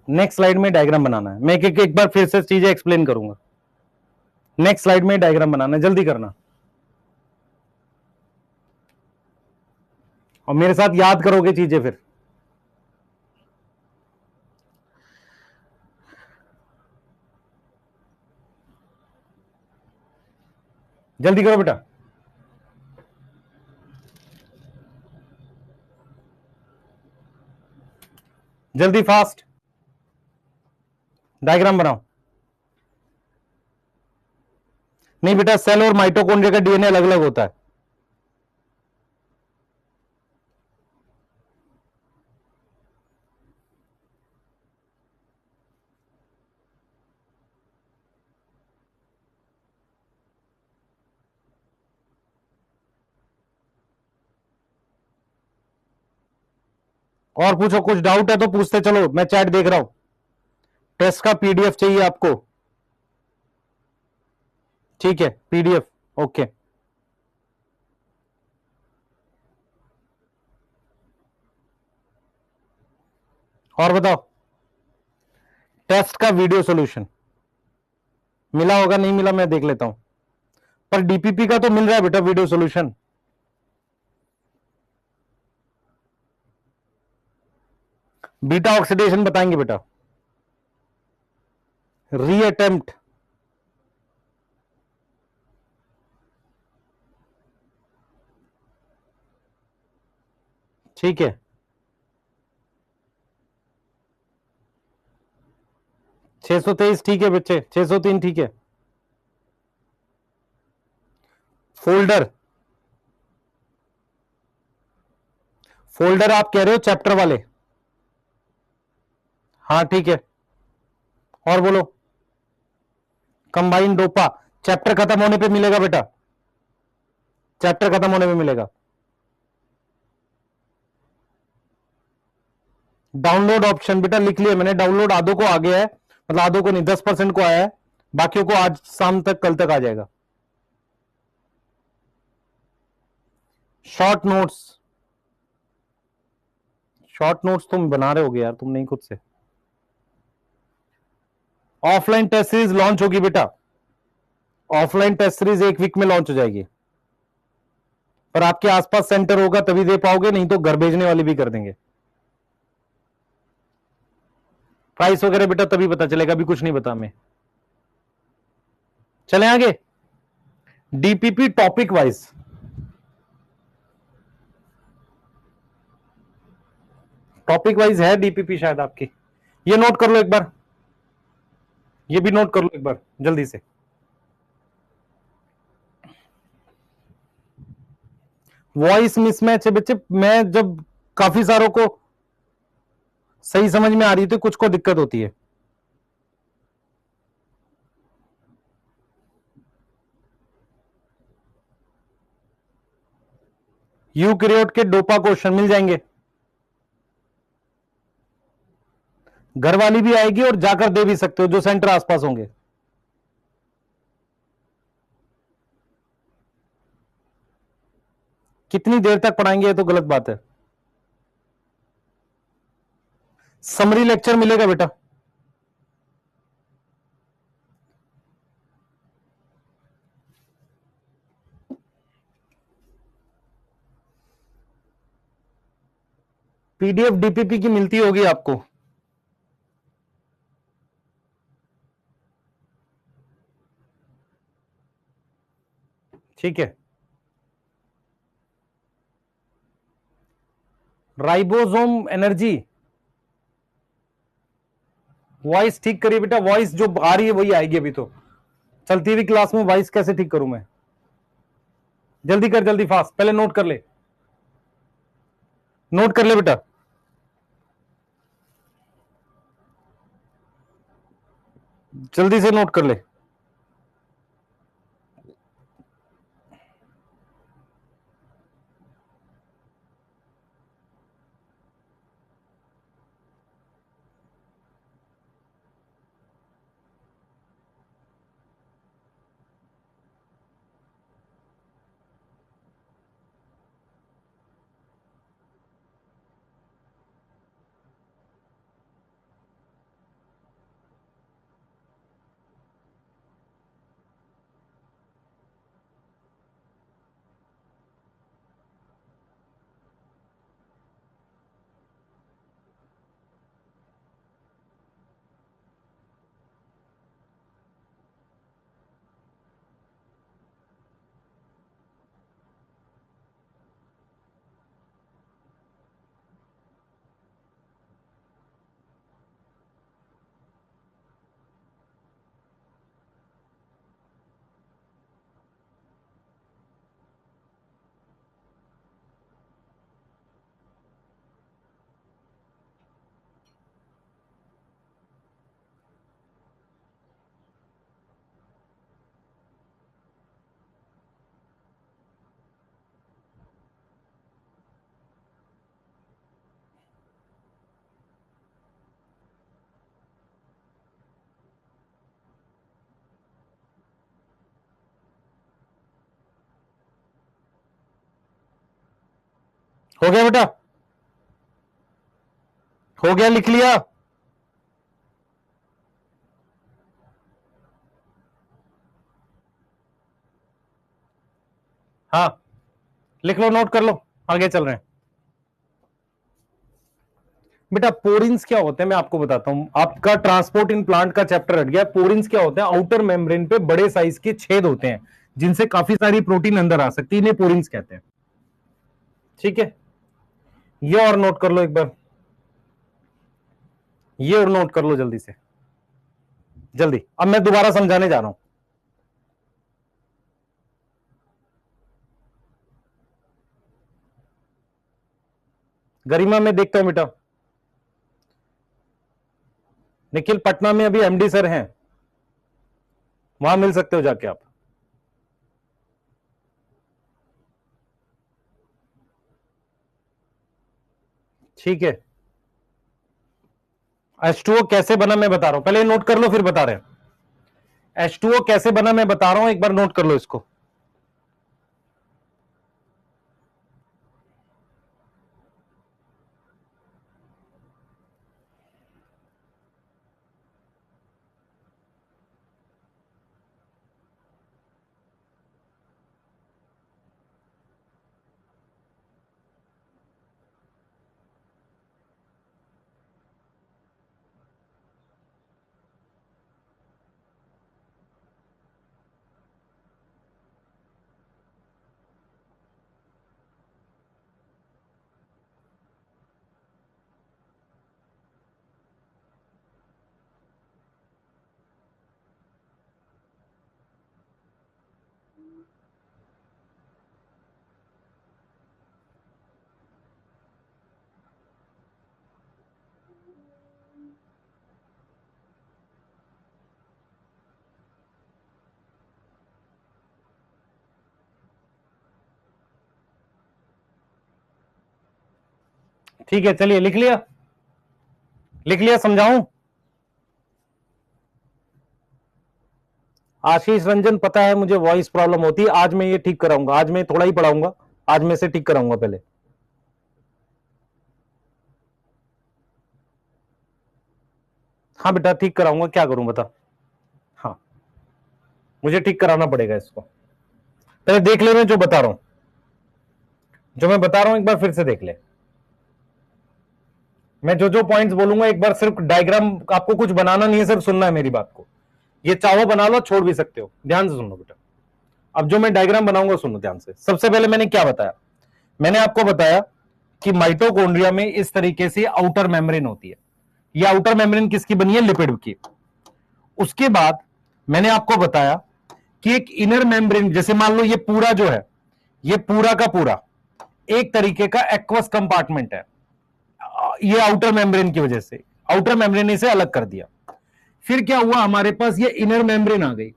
नेक्स्ट स्लाइड में डायग्राम बनाना है, मैं एक बार फिर से चीजें एक्सप्लेन करूंगा। नेक्स्ट स्लाइड में डायग्राम बनाना है, जल्दी करना, और मेरे साथ याद करोगे चीजें फिर। जल्दी करो बेटा, जल्दी फास्ट, डायग्राम बनाओ। नहीं बेटा, सेल और माइटोकॉन्ड्रिया का डीएनए अलग अलग होता है। और पूछो, कुछ डाउट है तो पूछते चलो, मैं चैट देख रहा हूं। टेस्ट का पीडीएफ चाहिए आपको? ठीक है, पीडीएफ, ओके। और बताओ, टेस्ट का वीडियो सॉल्यूशन मिला होगा, नहीं मिला मैं देख लेता हूं, पर डीपीपी का तो मिल रहा है बेटा वीडियो सॉल्यूशन। बीटा ऑक्सीडेशन बताएंगे बेटा, रीअटेम्प्ट, ठीक है। 623 ठीक है बच्चे, 603 ठीक है। फोल्डर, फोल्डर आप कह रहे हो चैप्टर वाले? हाँ ठीक है, और बोलो। कंबाइन डोपा चैप्टर खत्म होने पे मिलेगा बेटा, चैप्टर खत्म होने पे मिलेगा। डाउनलोड ऑप्शन बेटा लिख लिया मैंने, डाउनलोड आधो को आ गया है, मतलब आधो को नहीं 10% को आया है, बाकियों को आज शाम तक कल तक आ जाएगा। शॉर्ट नोट्स, शॉर्ट नोट्स तुम बना रहे होगे यार, तुम नहीं खुद से। ऑफलाइन टेस्ट सीरीज लॉन्च होगी बेटा, ऑफलाइन टेस्ट सीरीज 1 वीक में लॉन्च हो जाएगी, पर आपके आसपास सेंटर होगा तभी दे पाओगे, नहीं तो घर भेजने वाली भी कर देंगे। प्राइस वगैरह बेटा तभी पता चलेगा, अभी कुछ नहीं पता हमें। चले आगे, DPP topic wise, topic wise है डीपीपी शायद आपकी, ये नोट कर लो एक बार, ये भी नोट कर लो एक बार जल्दी से। वॉइस मिसमैच है बच्चे, मैं जब काफी सारों को सही समझ में आ रही थी, कुछ को दिक्कत होती है। यूकैरियोट के डोपा क्वेश्चन मिल जाएंगे, घर वाली भी आएगी और जाकर दे भी सकते हो जो सेंटर आसपास होंगे। कितनी देर तक पढ़ाएंगे ये तो गलत बात है। समरी लेक्चर मिलेगा बेटा, पीडीएफ डीपीपी की मिलती होगी आपको। ठीक है, राइबोसोम एनर्जी, वॉइस ठीक करिए बेटा, वॉइस जो आ रही है वही आएगी, अभी तो चलती हुई क्लास में वॉइस कैसे ठीक करूं मैं? जल्दी कर, जल्दी फास्ट, पहले नोट कर ले, नोट कर ले बेटा, जल्दी से नोट कर ले। हो गया बेटा, हो गया, लिख लिया? हाँ लिख लो, नोट कर लो, आगे चल रहे हैं। बेटा पोरिन्स क्या होते हैं मैं आपको बताता हूं, आपका ट्रांसपोर्ट इन प्लांट का चैप्टर हट गया। पोरिन्स क्या होते हैं? आउटर मेम्ब्रेन पे बड़े साइज के छेद होते हैं जिनसे काफी सारी प्रोटीन अंदर आ सकती है, इन्हें पोरिन्स कहते हैं। ठीक है, ये और नोट कर लो एक बार, ये और नोट कर लो जल्दी से, जल्दी। अब मैं दोबारा समझाने जा रहा हूं। गरिमा में देखता हूं बेटा। निखिल पटना में अभी एमडी सर हैं, वहां मिल सकते हो जाके आप। ठीक है, H2O कैसे बना मैं बता रहा हूं, पहले नोट कर लो फिर बता रहे हैं। H2O कैसे बना मैं बता रहा हूं, एक बार नोट कर लो इसको। ठीक है, चलिए लिख लिया, लिख लिया, समझाऊं? आशीष रंजन, पता है मुझे वॉइस प्रॉब्लम होती है, आज मैं ये ठीक कराऊंगा, आज मैं थोड़ा ही पढ़ाऊंगा, आज मैं से ठीक कराऊंगा पहले। हाँ बेटा ठीक कराऊंगा, क्या करूं बता। हाँ मुझे ठीक कराना पड़ेगा इसको, पहले देख ले, मैं जो बता रहा हूं, जो मैं बता रहा हूं एक बार फिर से देख ले। मैं जो जो पॉइंट्स बोलूंगा एक बार सिर्फ डायग्राम, आपको कुछ बनाना नहीं है, सिर्फ सुनना है मेरी बात को। ये चाहो बना लो, छोड़ भी सकते हो, ध्यान से सुनो बेटा। अब जो मैं डायग्राम बनाऊंगा सुनो ध्यान से। सबसे पहले मैंने क्या बताया, मैंने आपको बताया कि माइटोकॉन्ड्रिया में इस तरीके से आउटर मेम्ब्रेन होती है। ये आउटर मेम्ब्रेन किसकी बनी है, लिपिड की। उसके बाद मैंने आपको बताया कि एक इनर मेम्ब्रेन, जैसे मान लो ये पूरा जो है, ये पूरा का पूरा एक तरीके का एक्वस कंपार्टमेंट है। ये आउटर मेम्ब्रेन की वजह से, आउटर मेम्ब्रेन इसे अलग कर दिया। फिर क्या हुआ, हमारे पास ये इनर मेम्ब्रेन आ गई।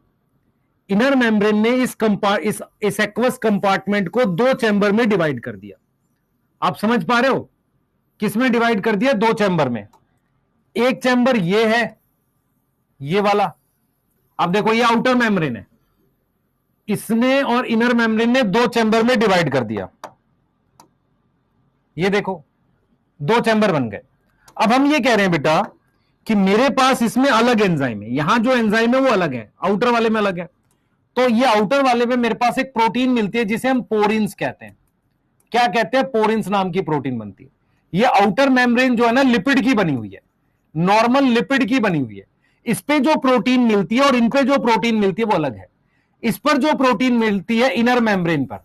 इनर मेम्ब्रेन ने इस एक्वस कंपार्टमेंट को दो चैम्बर में डिवाइड कर दिया। आप समझ पा रहे हो, किसमें डिवाइड कर दिया, दो चैम्बर में। एक चैम्बर ये है, ये वाला। अब देखो ये आउटर मेम्ब्रेन है, इसने और इनर मेम्ब्रेन ने दो चैम्बर में डिवाइड कर दिया। ये देखो दो चैम्बर बन गए। अब हम ये कह रहे हैं बेटा कि मेरे पास इसमें अलग एंजाइम है, यहां जो एंजाइम है वो अलग है, आउटर वाले में अलग है। तो ये आउटर वाले में मेरे पास एक प्रोटीन मिलती है जिसे हम पोरिन्स कहते हैं। क्या कहते हैं, पोरिन्स नाम की प्रोटीन बनती है। ये आउटर मेम्ब्रेन जो है ना, लिपिड की बनी हुई है, नॉर्मल लिपिड की बनी हुई है। इस पे जो प्रोटीन मिलती है और इन पे जो प्रोटीन मिलती है वो अलग है। इस पर जो प्रोटीन मिलती है इनर मेम्ब्रेन पर,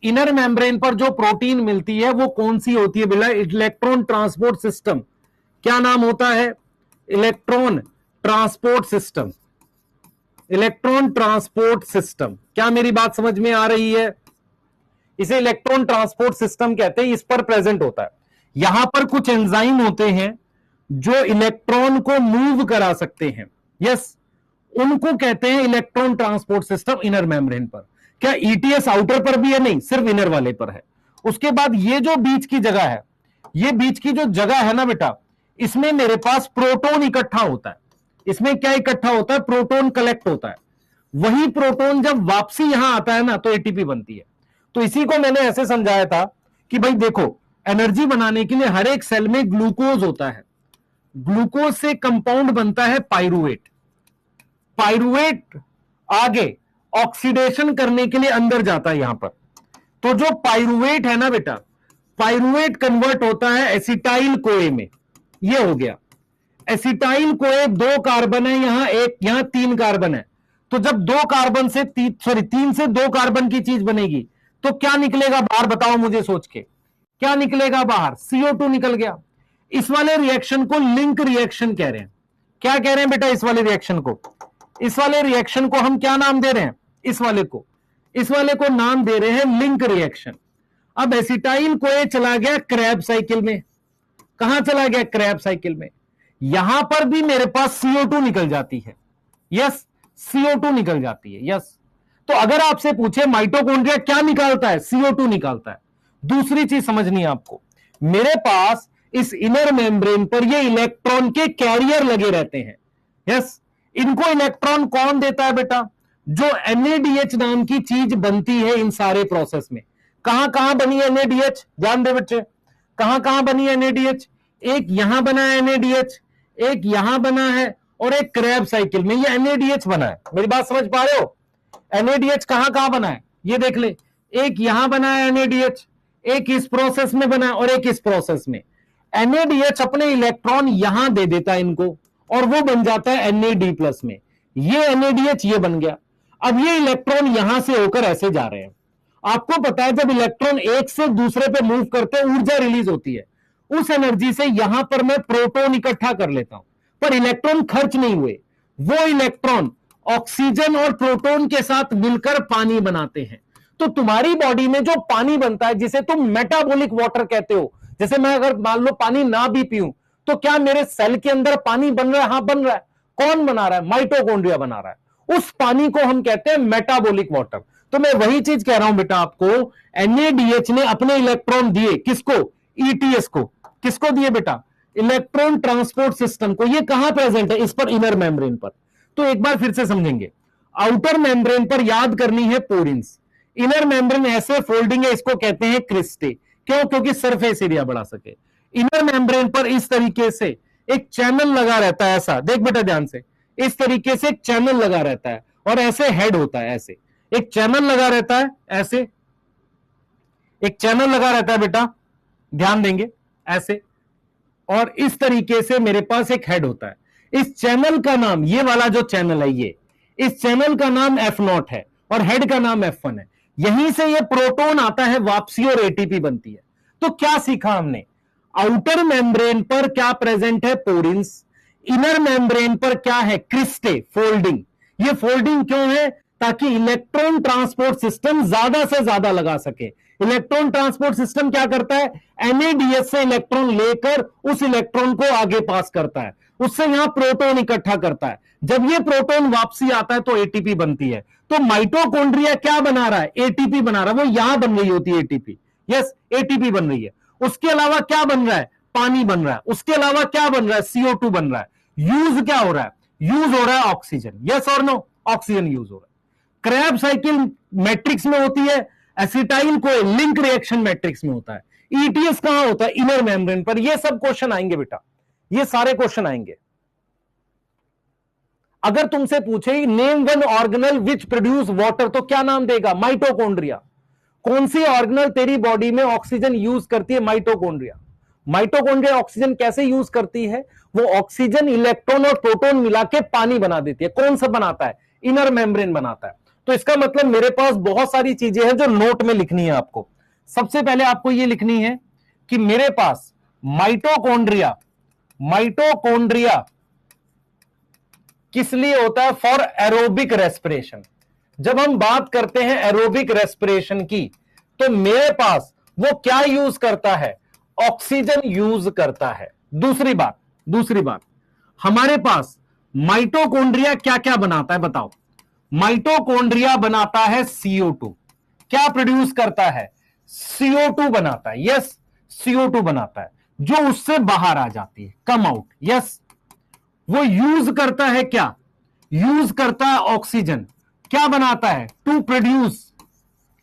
इनर मेम्ब्रेन पर जो प्रोटीन मिलती है वो कौन सी होती है बेटा, इलेक्ट्रॉन ट्रांसपोर्ट सिस्टम। क्या नाम होता है, electron transport system. Electron transport system, क्या मेरी बात समझ में आ रही है? इसे इलेक्ट्रॉन ट्रांसपोर्ट सिस्टम कहते हैं, इस पर प्रेजेंट होता है। यहां पर कुछ एंजाइम होते हैं जो इलेक्ट्रॉन को मूव करा सकते हैं, यस, उनको कहते हैं electron transport system inner membrane पर। क्या ईटीएस आउटर पर भी है? नहीं, सिर्फ इनर वाले पर है। उसके बाद ये जो बीच की जगह है, ये बीच की जो जगह है ना बेटा, इसमें मेरे पास प्रोटॉन इकट्ठा होता है। इसमें क्या इकट्ठा होता है, प्रोटॉन कलेक्ट होता है। वही प्रोटॉन जब वापसी यहां आता है ना तो एटीपी बनती है। तो इसी को मैंने ऐसे समझाया था कि भाई देखो, एनर्जी बनाने के लिए हर एक सेल में ग्लूकोज होता है, ग्लूकोज से कंपाउंड बनता है पाइरुवेट। पाइरुवेट आगे ऑक्सीडेशन करने के लिए अंदर जाता है यहां पर। तो जो पाइरुवेट है ना बेटा, पाइरुवेट कन्वर्ट होता है एसिटाइल कोए में। ये हो गया एसिटाइल कोए, दो कार्बन है यहां, एक यहां तीन कार्बन है। तो जब दो कार्बन से तीन से दो कार्बन की चीज बनेगी तो क्या निकलेगा बाहर, बताओ मुझे सोच के, क्या निकलेगा बाहर, CO2 निकल गया। इस वाले रिएक्शन को लिंक रिएक्शन कह रहे हैं। क्या कह रहे हैं बेटा, इस वाले रिएक्शन को, इस वाले रिएक्शन को हम क्या नाम दे रहे हैं, इस वाले को नाम दे रहे हैं लिंक रिएक्शन। अब एसिटाइल कोए चला गया क्रैब साइकिल में। कहां चला गया? क्रैब साइकिल में। यहां पर भी मेरे पास CO2 निकल जाती है। यस, CO2 निकल जाती है। यस, तो अगर आपसे पूछे माइटोकॉन्ड्रिया क्या निकालता है? CO2 निकालता है। दूसरी चीज समझनी है आपको, मेरे पास इस इनर मेम्ब्रेन पर ये इलेक्ट्रॉन के कैरियर लगे रहते हैं। यस, इनको इलेक्ट्रॉन कौन देता है बेटा? जो NADH नाम की चीज बनती है इन सारे प्रोसेस में। कहां कहां बनी है NADH? ध्यान दे बच्चे, कहां कहां बनी है NADH? एक यहां बना है NADH, एक यहां बना है, और एक क्रैब साइकिल में ये NADH बना है। मेरी बात समझ पा रहे हो? NADH कहां कहां बना है ये देख ले। एक यहां बना है NADH, एक इस प्रोसेस में बना है, और एक इस प्रोसेस में। NADH अपने इलेक्ट्रॉन यहां दे देता है इनको, और वो बन जाता है NAD+ में। ये NADH ये बन गया। अब ये इलेक्ट्रॉन यहां से होकर ऐसे जा रहे हैं। आपको पता है जब इलेक्ट्रॉन एक से दूसरे पे मूव करते हैं ऊर्जा रिलीज होती है। उस एनर्जी से यहां पर मैं प्रोटॉन इकट्ठा कर लेता हूं, पर इलेक्ट्रॉन खर्च नहीं हुए। वो इलेक्ट्रॉन ऑक्सीजन और प्रोटॉन के साथ मिलकर पानी बनाते हैं। तो तुम्हारी बॉडी में जो पानी बनता है, जिसे तुम मेटाबॉलिक वाटर कहते हो, जैसे मैं अगर मान लो पानी ना भी पीऊं तो क्या मेरे सेल के अंदर पानी बन रहा है? हां, बन रहा है। कौन बना रहा है? माइटोकॉन्ड्रिया बना रहा है। उस पानी को हम कहते हैं मेटाबॉलिक वाटर। तो मैं वही चीज कह रहा हूं बेटा आपको, NADH ने अपने इलेक्ट्रॉन दिए किसको? ETS को। किसको दिए बेटा? इलेक्ट्रॉन ट्रांसपोर्ट सिस्टम को। ये कहां प्रेजेंट है? इस पर, इनर मेम्ब्रेन पर। तो एक बार फिर से समझेंगे, आउटर मेम्ब्रेन पर याद करनी है पोरिन्स, इनर मेम्ब्रेन ऐसे फोल्डिंग है, इसको कहते हैं क्रिस्टे। क्यों? क्योंकि सरफेस एरिया बढ़ा सके। इनर मेम्ब्रेन पर इस तरीके से एक चैनल लगा रहता है, ऐसा देख बेटा ध्यान से, इस तरीके से एक चैनल लगा रहता है, और ऐसे हेड होता है, ऐसे एक चैनल लगा रहता है, ऐसे एक चैनल लगा रहता है बेटा, ध्यान देंगे ऐसे, और इस तरीके से मेरे पास एक हेड होता है। इस चैनल का नाम, ये वाला जो चैनल है, ये इस चैनल का नाम F0 है, और हेड का नाम F1 है। यहीं से ये प्रोटॉन आता है वापसी, और ATP बनती है। तो क्या सीखा हमने? आउटर मेम्ब्रेन पर क्या प्रेजेंट है? पोरिन्स। इनर मेम्ब्रेन पर क्या है? Cristae, folding. ये फोल्डिंग क्यों है? ताकि इलेक्ट्रॉन ट्रांसपोर्ट सिस्टम ज्यादा से ज्यादा लगा सके। इलेक्ट्रॉन ट्रांसपोर्ट सिस्टम क्या करता है? NADH से इलेक्ट्रॉन लेकर उस इलेक्ट्रॉन को आगे पास करता है, उससे यहां प्रोटॉन इकट्ठा करता है। जब ये प्रोटॉन वापसी आता है तो ATP बनती है। तो माइटोकॉन्ड्रिया क्या बना रहा है? ATP बना रहा है। वो यहां बन रही होती है ATP। यस, ATP बन रही है। उसके अलावा क्या बन रहा है? पानी बन रहा है। उसके अलावा क्या बन रहा है? CO2 बन रहा है। यूज क्या हो रहा है? यूज हो रहा है ऑक्सीजन। यस और नो? ऑक्सीजन यूज हो रहा है। क्रैब साइकिल मैट्रिक्स में होती है, acetyl co link reaction matrix में होता है। ETS कहां होता है? इनर मेम्ब्रेन पर। ये सब क्वेश्चन आएंगे बेटा, ये सारे क्वेश्चन आएंगे। अगर तुमसे पूछे name one organelle which produce water, तो क्या नाम देगा? माइटोकॉन्ड्रिया। कौन सी ऑर्गेनल तेरी बॉडी में ऑक्सीजन यूज करती है? माइटोकॉन्ड्रिया। माइटोकॉन्ड्रिया ऑक्सीजन कैसे यूज करती है? वो ऑक्सीजन, इलेक्ट्रॉन और प्रोटॉन मिला के पानी बना देती है। कौन सा बनाता है? इनर मेम्ब्रेन बनाता है। तो इसका मतलब मेरे पास बहुत सारी चीजें हैं जो नोट में लिखनी है आपको। सबसे पहले आपको यह लिखनी है कि मेरे पास माइटोकॉन्ड्रिया, माइटोकॉन्ड्रिया किस लिए होता है? For aerobic respiration. जब हम बात करते हैं एरोबिक रेस्पिरेशन की, तो मेरे पास वो क्या यूज करता है? ऑक्सीजन यूज करता है। दूसरी बात, हमारे पास माइटोकॉन्ड्रिया क्या क्या बनाता है बताओ? माइटोकॉन्ड्रिया बनाता है CO2। क्या प्रोड्यूस करता है? CO2 बनाता है। यस, CO2 बनाता है, जो उससे बाहर आ जाती है, कम आउट। यस, वो यूज करता है क्या? यूज करता है ऑक्सीजन। क्या बनाता है? टू प्रोड्यूस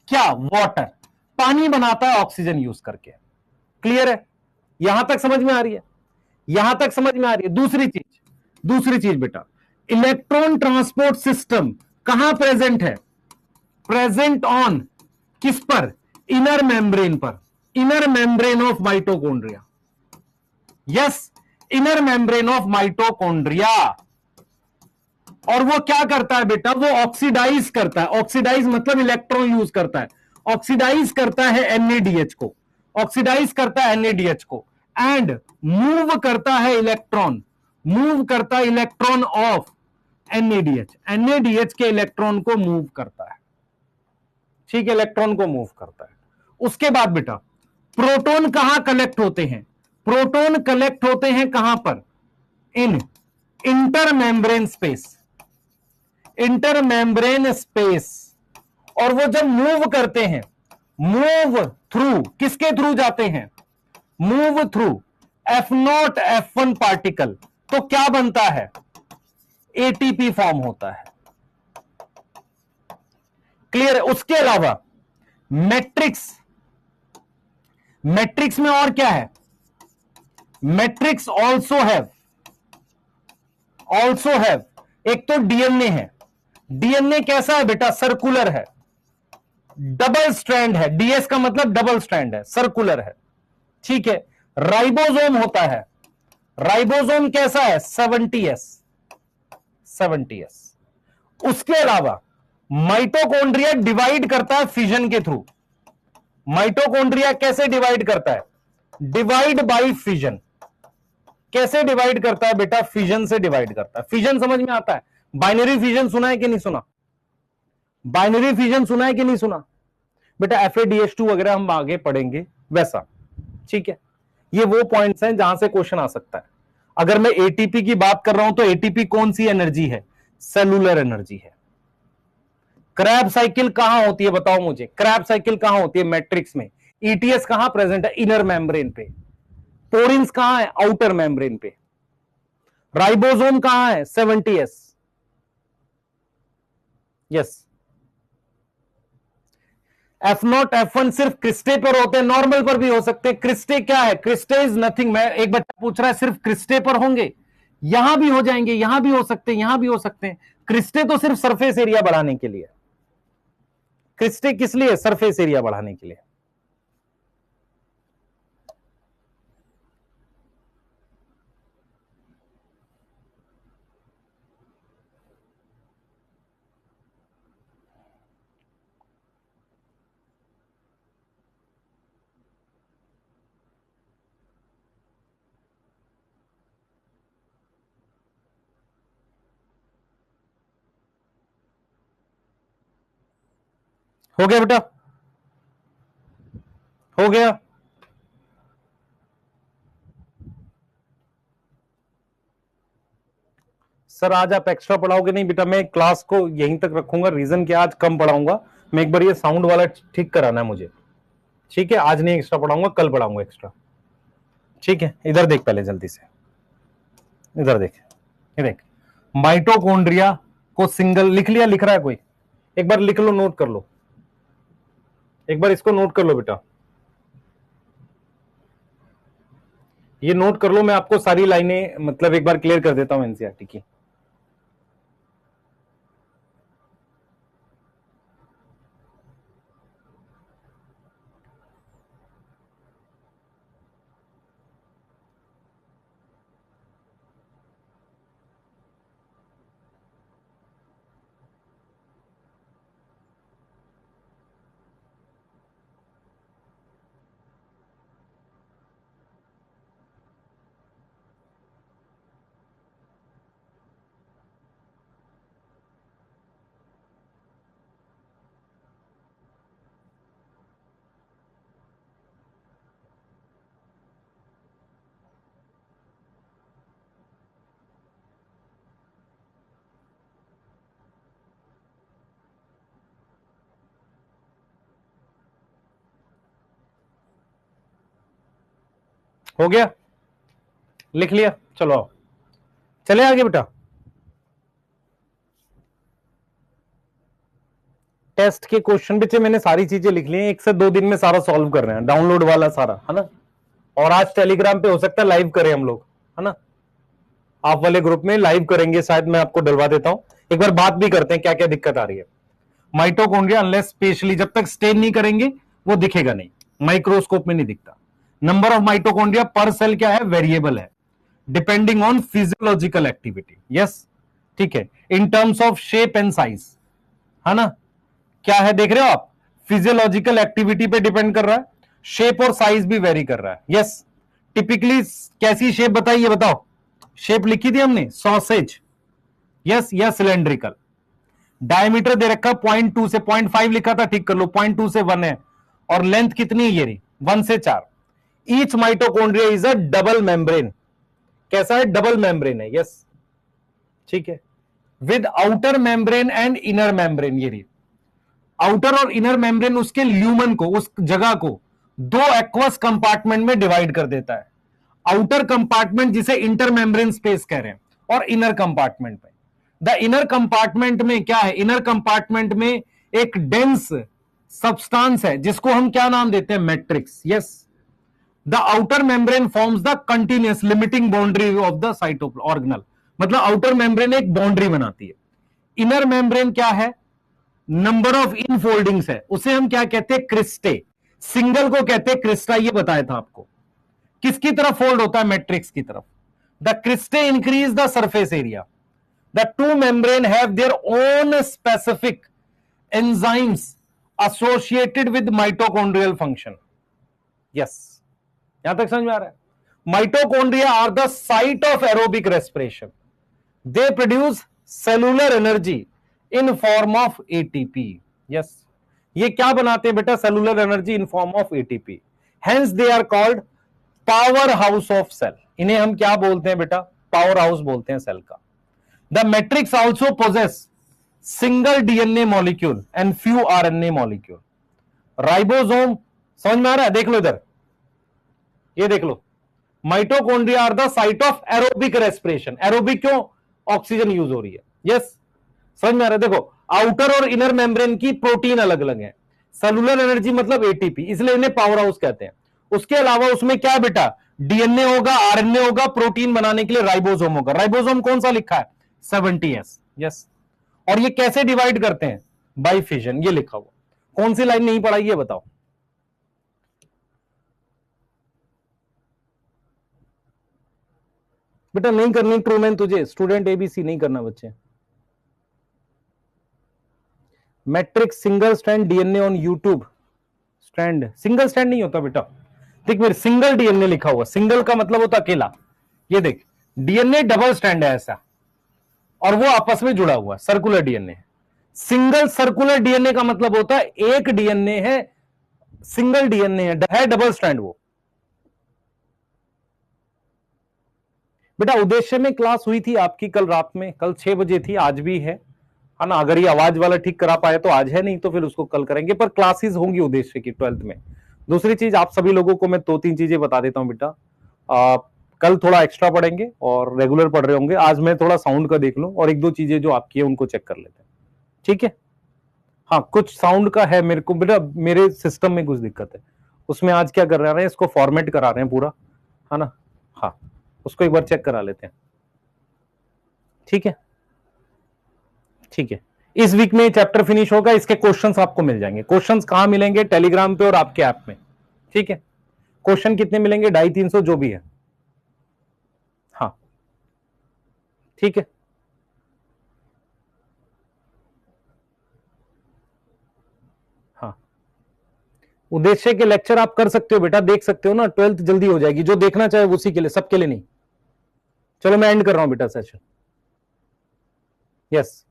क्या? वाटर। पानी बनाता है ऑक्सीजन यूज करके। क्लियर है? यहां तक समझ में आ रही है? यहां तक समझ में आ रही है? दूसरी चीज बेटा, इलेक्ट्रॉन ट्रांसपोर्ट सिस्टम कहां प्रेजेंट है? प्रेजेंट ऑन किस पर? इनर मेम्ब्रेन पर। Inner membrane of mitochondria. Yes, inner membrane of mitochondria. और वो क्या करता है बेटा? वो ऑक्सीडाइज करता है। ऑक्सीडाइज मतलब इलेक्ट्रॉन यूज करता है। ऑक्सीडाइज करता है NADH को, ऑक्सीडाइज करता है NADH को, एंड मूव करता है इलेक्ट्रॉन, मूव करता है इलेक्ट्रॉन ऑफ NADH। NADH के इलेक्ट्रॉन को मूव करता है। ठीक है, इलेक्ट्रॉन को मूव करता है। उसके बाद बेटा प्रोटॉन कहां कलेक्ट होते हैं? प्रोटॉन कलेक्ट होते हैं कहां पर? इन इंटरमेम्ब्रेन स्पेस, इंटरमेम्ब्रेन स्पेस। और वो जब मूव करते हैं, मूव थ्रू, किसके थ्रू जाते हैं? Move through F0 F1 particle, तो क्या बनता है? एटीपी फॉर्म होता है। क्लियर है? उसके अलावा मैट्रिक्स, मैट्रिक्स में और क्या है? मैट्रिक्स ऑल्सो हैव एक तो डीएनए है। डीएनए कैसा है बेटा? सर्कुलर है, डबल स्ट्रैंड है। डीएस का मतलब डबल स्ट्रैंड है, सर्कुलर है, ठीक है। राइबोसोम होता है, राइबोसोम कैसा है? 70s। उसके अलावा माइटोकॉन्ड्रिया डिवाइड करता है फिजन के थ्रू। माइटोकॉन्ड्रिया कैसे डिवाइड करता है? Divide by fission. कैसे डिवाइड करता है बेटा? फिजन से डिवाइड करता है। फिजन समझ में आता है? बाइनरी फिजन सुना है कि नहीं सुना? बाइनरी फिजन सुना है कि नहीं सुना? बेटा FADH2 वगैरह हम आगे पढ़ेंगे वैसा, ठीक है। ये वो पॉइंट्स हैं जहां से क्वेश्चन आ सकता है। अगर मैं एटीपी की बात कर रहा हूं तो एटीपी कौन सी एनर्जी है? सेलुलर एनर्जी है। क्रैब साइकिल कहां होती है बताओ मुझे? क्रैब साइकिल कहां होती है? मैट्रिक्स में। ईटीएस कहां प्रेजेंट है? इनर मेम्ब्रेन पे। पोरिन्स कहां है? आउटर मेम्ब्रेन पे। राइबोसोम कहां है? 70s। यस। F0 F1 सिर्फ क्रिस्टे पर होते हैं, नॉर्मल पर भी हो सकते हैं। क्रिस्टे क्या है? Cristae is nothing. मैं एक बच्चा पूछ रहा है सिर्फ क्रिस्टे पर होंगे? यहां भी हो जाएंगे, यहां भी हो सकते हैं, यहां भी हो सकते हैं। क्रिस्टे तो सिर्फ सरफेस एरिया बढ़ाने के लिए। क्रिस्टे किस लिए? सरफेस एरिया बढ़ाने के लिए। हो गया बेटा? हो गया? सर आज आप एक्स्ट्रा पढ़ाओगे? नहीं बेटा, मैं क्लास को यहीं तक रखूंगा। रीजन क्या, आज कम पढ़ाऊंगा मैं। एक बार ये साउंड वाला ठीक कराना है मुझे, ठीक है। आज नहीं एक्स्ट्रा पढ़ाऊंगा, कल पढ़ाऊंगा एक्स्ट्रा, ठीक है। इधर देख पहले जल्दी से, इधर देख, ये देख। माइटोकॉन्ड्रिया को सिंगल लिख लिया? लिख रहा है कोई? एक बार लिख लो, नोट कर लो, एक बार इसको नोट कर लो बेटा, ये नोट कर लो। मैं आपको सारी लाइनें मतलब एक बार क्लियर कर देता हूं एनसीईआरटी की। हो गया? लिख लिया? चलो आओ, चले आगे बेटा। टेस्ट के क्वेश्चन बच्चे मैंने सारी चीजें लिख ली हैं, 1 से 2 दिन में सारा सॉल्व कर रहे हैं, डाउनलोड वाला सारा, है ना। और आज टेलीग्राम पे हो सकता है लाइव करें हम लोग, है ना। आप वाले ग्रुप में लाइव करेंगे शायद, मैं आपको डलवा देता हूं। एक बार बात भी करते हैं क्या क्या दिक्कत आ रही है। माइटोकॉन्ड्रिया अनलेस स्पेशली जब तक स्टेन नहीं करेंगे वो दिखेगा नहीं, माइक्रोस्कोप में नहीं दिखता। नंबर ऑफ माइटोकॉन्ड्रिया पर सेल क्या है? वेरिएबल है, depending on physiological activity. Yes, ठीक है। In terms of shape and size, है ना। क्या है देख रहे हो आप? फिजियोलॉजिकल एक्टिविटी पे डिपेंड कर रहा है, शेप और साइज भी वेरी कर रहा है। यस, टिपिकली कैसी शेप बताइए, ये बताओ। शेप लिखी थी हमने, सॉसेज, यस, या सिलेंड्रिकल। डायमीटर दे रखा 0.2 से 0.5 लिखा था, ठीक कर लो, 0.2 से 1 है। और लेंथ कितनी है, ये रही 1 से 4। Each mitochondria is a double membrane. कैसा है, डबल मेम्ब्रेन है, यस, ठीक है, with outer membrane and inner membrane. ये रही आउटर और इनर मेम्ब्रेन उसके ल्यूमन को, उस जगह को दो एक्वस कंपार्टमेंट में डिवाइड कर देता है। आउटर कंपार्टमेंट जिसे इंटर मेम्ब्रेन स्पेस कह रहे हैं, और इनर कंपार्टमेंट में, द इनर कंपार्टमेंट में क्या है, इनर कंपार्टमेंट में एक डेंस सब्सटेंस है जिसको हम क्या नाम देते हैं, matrix. Yes, the outer membrane forms the continuous limiting boundary of the cytoplasm organelle. मतलब आउटर मेम्ब्रेन एक बाउंड्री बनाती है। इनर मेम्ब्रेन क्या है, नंबर ऑफ इनफोल्डिंग्स है, उसे हम क्या कहते हैं, क्रिस्टे। सिंगल को कहते हैं क्रिस्टा, ये बताया था आपको। किसकी तरफ फोल्ड होता है, मैट्रिक्स की तरफ। The cristae increase the surface area. The two membrane have their own specific enzymes associated with mitochondrial function. Yes, यहां तक समझ में आ रहा है। Mitochondria are the site of aerobic respiration. They produce cellular energy in form of ATP. Yes, ये क्या बनाते हैं बेटा, cellular energy in form of ATP. Hence they are called power house of cell. इन्हें हम क्या बोलते हैं बेटा, पावर हाउस बोलते हैं सेल का। The matrix also possess single DNA molecule and few RNA molecule. Ribosome, समझ में आ रहा है, देख लो इधर, ये देख लो, mitochondria are the site of aerobic respiration. Aerobic क्यों, ऑक्सीजन यूज हो रही है। यस, समझ में आ रहा है। देखो, आउटर और इनर मेम्ब्रेन की प्रोटीन अलग अलग है। सेलुलर एनर्जी मतलब एटीपी, इसलिए इन्हें पावर हाउस कहते हैं। उसके अलावा उसमें क्या बेटा, डीएनए होगा, आरएनए होगा, प्रोटीन बनाने के लिए राइबोसोम होगा। राइबोसोम कौन सा लिखा है, 70S। यस, और ये कैसे डिवाइड करते हैं, बाय फिजन, ये लिखा हुआ। कौन सी लाइन नहीं पढ़ाई, ये बताओ। बेटा नहीं करनी ट्रूमैन तुझे, स्टूडेंट एबीसी नहीं करना बच्चे। Matrix single strand DNA on YouTube. Strand single strand नहीं होता बेटा, देख मेरे सिंगल डीएनए लिखा हुआ, सिंगल का मतलब होता अकेला। ये देख, डीएनए डबल स्ट्रैंड है ऐसा, और वो आपस में जुड़ा हुआ circular DNA. Single circular DNA का मतलब होता है एक डीएनए है, सिंगल डीएनए है डबल स्ट्रैंड वो। बेटा उद्देश्य में क्लास हुई थी आपकी कल रात में, कल 6 बजे थी, आज भी है ना। अगर ये आवाज वाला ठीक करा पाए तो आज है, नहीं तो फिर उसको कल करेंगे, पर क्लासेस होंगी उद्देश्य की 12th में। दूसरी चीज, आप सभी लोगों को मैं 2-3 चीजें बता देता हूं बेटा। कल थोड़ा एक्स्ट्रा पढ़ेंगे और रेगुलर पढ़ रहे होंगे। आज मैं थोड़ा साउंड का देख लूं और 1-2 चीजें जो आपकी है उनको चेक कर लेते हैं, ठीक है। हाँ, कुछ साउंड का है मेरे को बेटा, मेरे सिस्टम में कुछ दिक्कत है उसमें। आज क्या कर रहे हैं, इसको फॉर्मेट करा रहे हैं पूरा, है ना। हाँ, उसको एक बार चेक करा लेते हैं, ठीक है, ठीक है। इस वीक में चैप्टर फिनिश होगा, इसके क्वेश्चंस आपको मिल जाएंगे। क्वेश्चंस कहां मिलेंगे, टेलीग्राम पे और आपके ऐप में, ठीक है। क्वेश्चन कितने मिलेंगे, 250-300 जो भी है, हाँ, ठीक है। हाँ, उद्देश्य के लेक्चर आप कर सकते हो बेटा, देख सकते हो ना, 12th जल्दी हो जाएगी। जो देखना चाहे उसी के लिए, सबके लिए नहीं। चलो मैं एंड कर रहा हूं बेटा सेशन। यस।